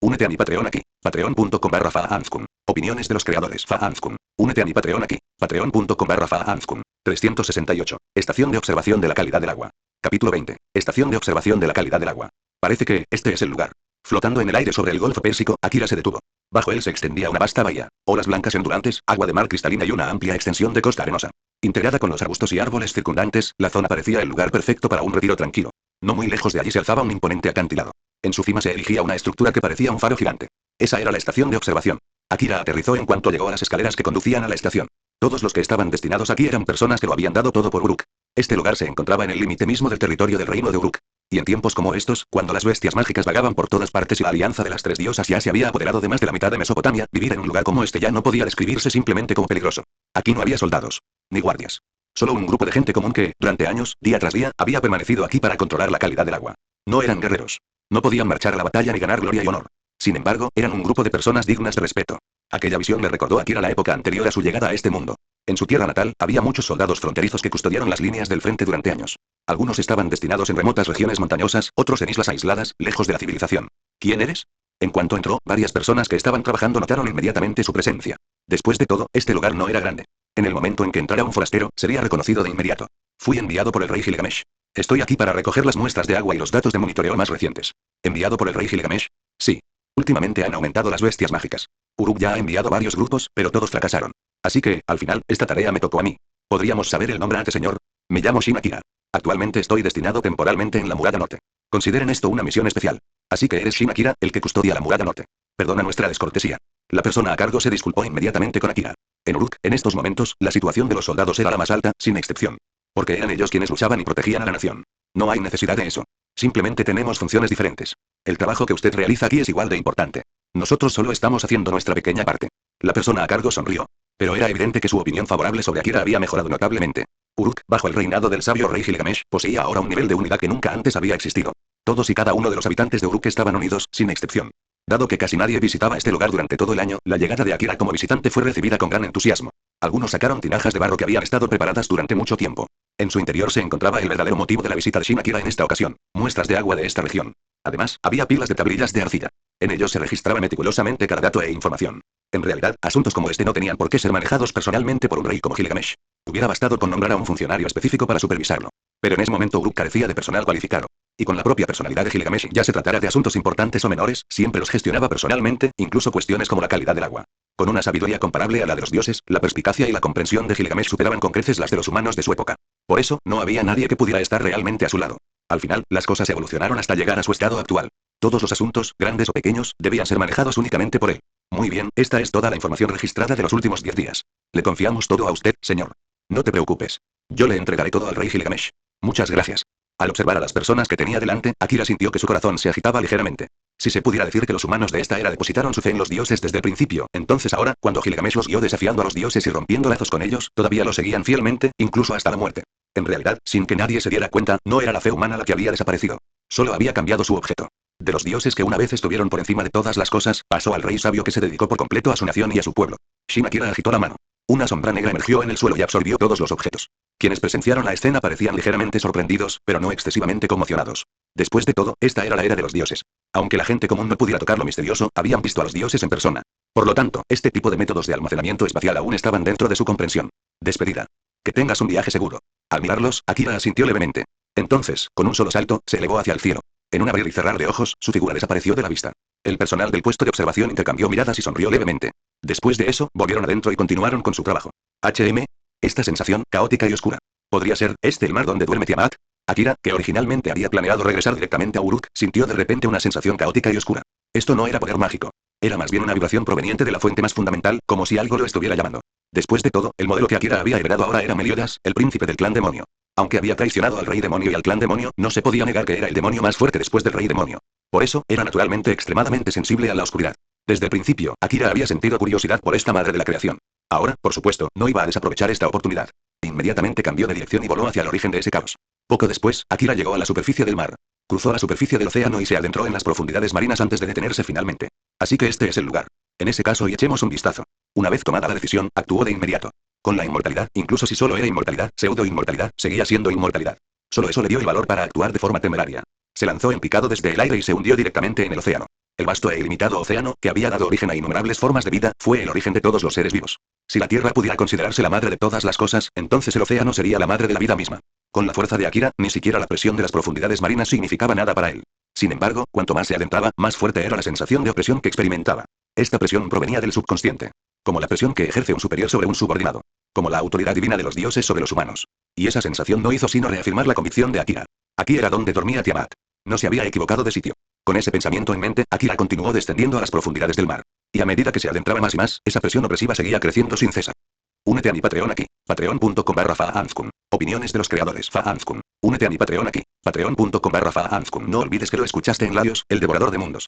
Únete a mi Patreon aquí. Patreon.com/Faanskun. Opiniones de los creadores. Faanskun. Únete a mi Patreon aquí. Patreon.com/Faanskun. 368. Estación de observación de la calidad del agua. Capítulo 20. Estación de observación de la calidad del agua. Parece que, este es el lugar. Flotando en el aire sobre el Golfo Pérsico, Akira se detuvo. Bajo él se extendía una vasta bahía, olas blancas ondulantes, agua de mar cristalina y una amplia extensión de costa arenosa. Integrada con los arbustos y árboles circundantes, la zona parecía el lugar perfecto para un retiro tranquilo. No muy lejos de allí se alzaba un imponente acantilado. En su cima se erigía una estructura que parecía un faro gigante. Esa era la estación de observación. Akira aterrizó en cuanto llegó a las escaleras que conducían a la estación. Todos los que estaban destinados aquí eran personas que lo habían dado todo por Uruk. Este lugar se encontraba en el límite mismo del territorio del reino de Uruk. Y en tiempos como estos, cuando las bestias mágicas vagaban por todas partes y la alianza de las 3 diosas ya se había apoderado de más de la mitad de Mesopotamia, vivir en un lugar como este ya no podía describirse simplemente como peligroso. Aquí no había soldados. Ni guardias. Solo un grupo de gente común que, durante años, día tras día, había permanecido aquí para controlar la calidad del agua. No eran guerreros. No podían marchar a la batalla ni ganar gloria y honor. Sin embargo, eran un grupo de personas dignas de respeto. Aquella visión le recordó a Akira la época anterior a su llegada a este mundo. En su tierra natal, había muchos soldados fronterizos que custodiaron las líneas del frente durante años. Algunos estaban destinados en remotas regiones montañosas, otros en islas aisladas, lejos de la civilización. ¿Quién eres? En cuanto entró, varias personas que estaban trabajando notaron inmediatamente su presencia. Después de todo, este lugar no era grande. En el momento en que entrara un forastero, sería reconocido de inmediato. Fui enviado por el rey Gilgamesh. Estoy aquí para recoger las muestras de agua y los datos de monitoreo más recientes. ¿Enviado por el rey Gilgamesh? Sí. Últimamente han aumentado las bestias mágicas. Uruk ya ha enviado varios grupos, pero todos fracasaron. Así que, al final, esta tarea me tocó a mí. ¿Podríamos saber el nombre antes, señor? Me llamo Shin Akira. Actualmente estoy destinado temporalmente en la Muralla Norte. Consideren esto una misión especial. Así que eres Shin Akira, el que custodia la muralla norte. Perdona nuestra descortesía. La persona a cargo se disculpó inmediatamente con Akira. En Uruk, en estos momentos, la situación de los soldados era la más alta, sin excepción. Porque eran ellos quienes luchaban y protegían a la nación. No hay necesidad de eso. Simplemente tenemos funciones diferentes. El trabajo que usted realiza aquí es igual de importante. Nosotros solo estamos haciendo nuestra pequeña parte. La persona a cargo sonrió. Pero era evidente que su opinión favorable sobre Akira había mejorado notablemente. Uruk, bajo el reinado del sabio rey Gilgamesh, poseía ahora un nivel de unidad que nunca antes había existido. Todos y cada uno de los habitantes de Uruk estaban unidos, sin excepción. Dado que casi nadie visitaba este lugar durante todo el año, la llegada de Akira como visitante fue recibida con gran entusiasmo. Algunos sacaron tinajas de barro que habían estado preparadas durante mucho tiempo. En su interior se encontraba el verdadero motivo de la visita de Shin Akira en esta ocasión, muestras de agua de esta región. Además, había pilas de tablillas de arcilla. En ellos se registraba meticulosamente cada dato e información. En realidad, asuntos como este no tenían por qué ser manejados personalmente por un rey como Gilgamesh. Hubiera bastado con nombrar a un funcionario específico para supervisarlo. Pero en ese momento Uruk carecía de personal cualificado. Y con la propia personalidad de Gilgamesh, ya se tratara de asuntos importantes o menores, siempre los gestionaba personalmente, incluso cuestiones como la calidad del agua. Con una sabiduría comparable a la de los dioses, la perspicacia y la comprensión de Gilgamesh superaban con creces las de los humanos de su época. Por eso, no había nadie que pudiera estar realmente a su lado. Al final, las cosas evolucionaron hasta llegar a su estado actual. Todos los asuntos, grandes o pequeños, debían ser manejados únicamente por él. Muy bien, esta es toda la información registrada de los últimos 10 días. Le confiamos todo a usted, señor. No te preocupes. Yo le entregaré todo al rey Gilgamesh. Muchas gracias. Al observar a las personas que tenía delante, Akira sintió que su corazón se agitaba ligeramente. Si se pudiera decir que los humanos de esta era depositaron su fe en los dioses desde el principio, entonces ahora, cuando Gilgamesh los guió desafiando a los dioses y rompiendo lazos con ellos, todavía lo seguían fielmente, incluso hasta la muerte. En realidad, sin que nadie se diera cuenta, no era la fe humana la que había desaparecido. Solo había cambiado su objeto. De los dioses que una vez estuvieron por encima de todas las cosas, pasó al rey sabio que se dedicó por completo a su nación y a su pueblo. Shin Akira agitó la mano. Una sombra negra emergió en el suelo y absorbió todos los objetos. Quienes presenciaron la escena parecían ligeramente sorprendidos, pero no excesivamente conmocionados. Después de todo, esta era la era de los dioses. Aunque la gente común no pudiera tocar lo misterioso, habían visto a los dioses en persona. Por lo tanto, este tipo de métodos de almacenamiento espacial aún estaban dentro de su comprensión. Despedida. Que tengas un viaje seguro. Al mirarlos, Akira asintió levemente. Entonces, con un solo salto, se elevó hacia el cielo. En un abrir y cerrar de ojos, su figura desapareció de la vista. El personal del puesto de observación intercambió miradas y sonrió levemente. Después de eso, volvieron adentro y continuaron con su trabajo. Esta sensación, caótica y oscura. ¿Podría ser este el mar donde duerme Tiamat? Akira, que originalmente había planeado regresar directamente a Uruk, sintió de repente una sensación caótica y oscura. Esto no era poder mágico. Era más bien una vibración proveniente de la fuente más fundamental, como si algo lo estuviera llamando. Después de todo, el modelo que Akira había heredado ahora era Meliodas, el príncipe del clan demonio. Aunque había traicionado al rey demonio y al clan demonio, no se podía negar que era el demonio más fuerte después del rey demonio. Por eso, era naturalmente extremadamente sensible a la oscuridad. Desde el principio, Akira había sentido curiosidad por esta madre de la creación. Ahora, por supuesto, no iba a desaprovechar esta oportunidad. Inmediatamente cambió de dirección y voló hacia el origen de ese caos. Poco después, Akira llegó a la superficie del mar. Cruzó la superficie del océano y se adentró en las profundidades marinas antes de detenerse finalmente. Así que este es el lugar. En ese caso y echemos un vistazo. Una vez tomada la decisión, actuó de inmediato. Con la inmortalidad, incluso si solo era inmortalidad, pseudo-inmortalidad, seguía siendo inmortalidad. Solo eso le dio el valor para actuar de forma temeraria. Se lanzó en picado desde el aire y se hundió directamente en el océano. El vasto e ilimitado océano, que había dado origen a innumerables formas de vida, fue el origen de todos los seres vivos. Si la Tierra pudiera considerarse la madre de todas las cosas, entonces el océano sería la madre de la vida misma. Con la fuerza de Akira, ni siquiera la presión de las profundidades marinas significaba nada para él. Sin embargo, cuanto más se adentraba, más fuerte era la sensación de opresión que experimentaba. Esta presión provenía del subconsciente. Como la presión que ejerce un superior sobre un subordinado. Como la autoridad divina de los dioses sobre los humanos. Y esa sensación no hizo sino reafirmar la convicción de Akira. Aquí era donde dormía Tiamat. No se había equivocado de sitio. Con ese pensamiento en mente, Akira continuó descendiendo a las profundidades del mar. Y a medida que se adentraba más y más, esa presión opresiva seguía creciendo sin cesar. Únete a mi Patreon aquí. Patreon.com/Faanzkun. Opiniones de los creadores Faanzkun. Únete a mi Patreon aquí. Patreon.com/Faanzkun. No olvides que lo escuchaste en labios, el devorador de mundos.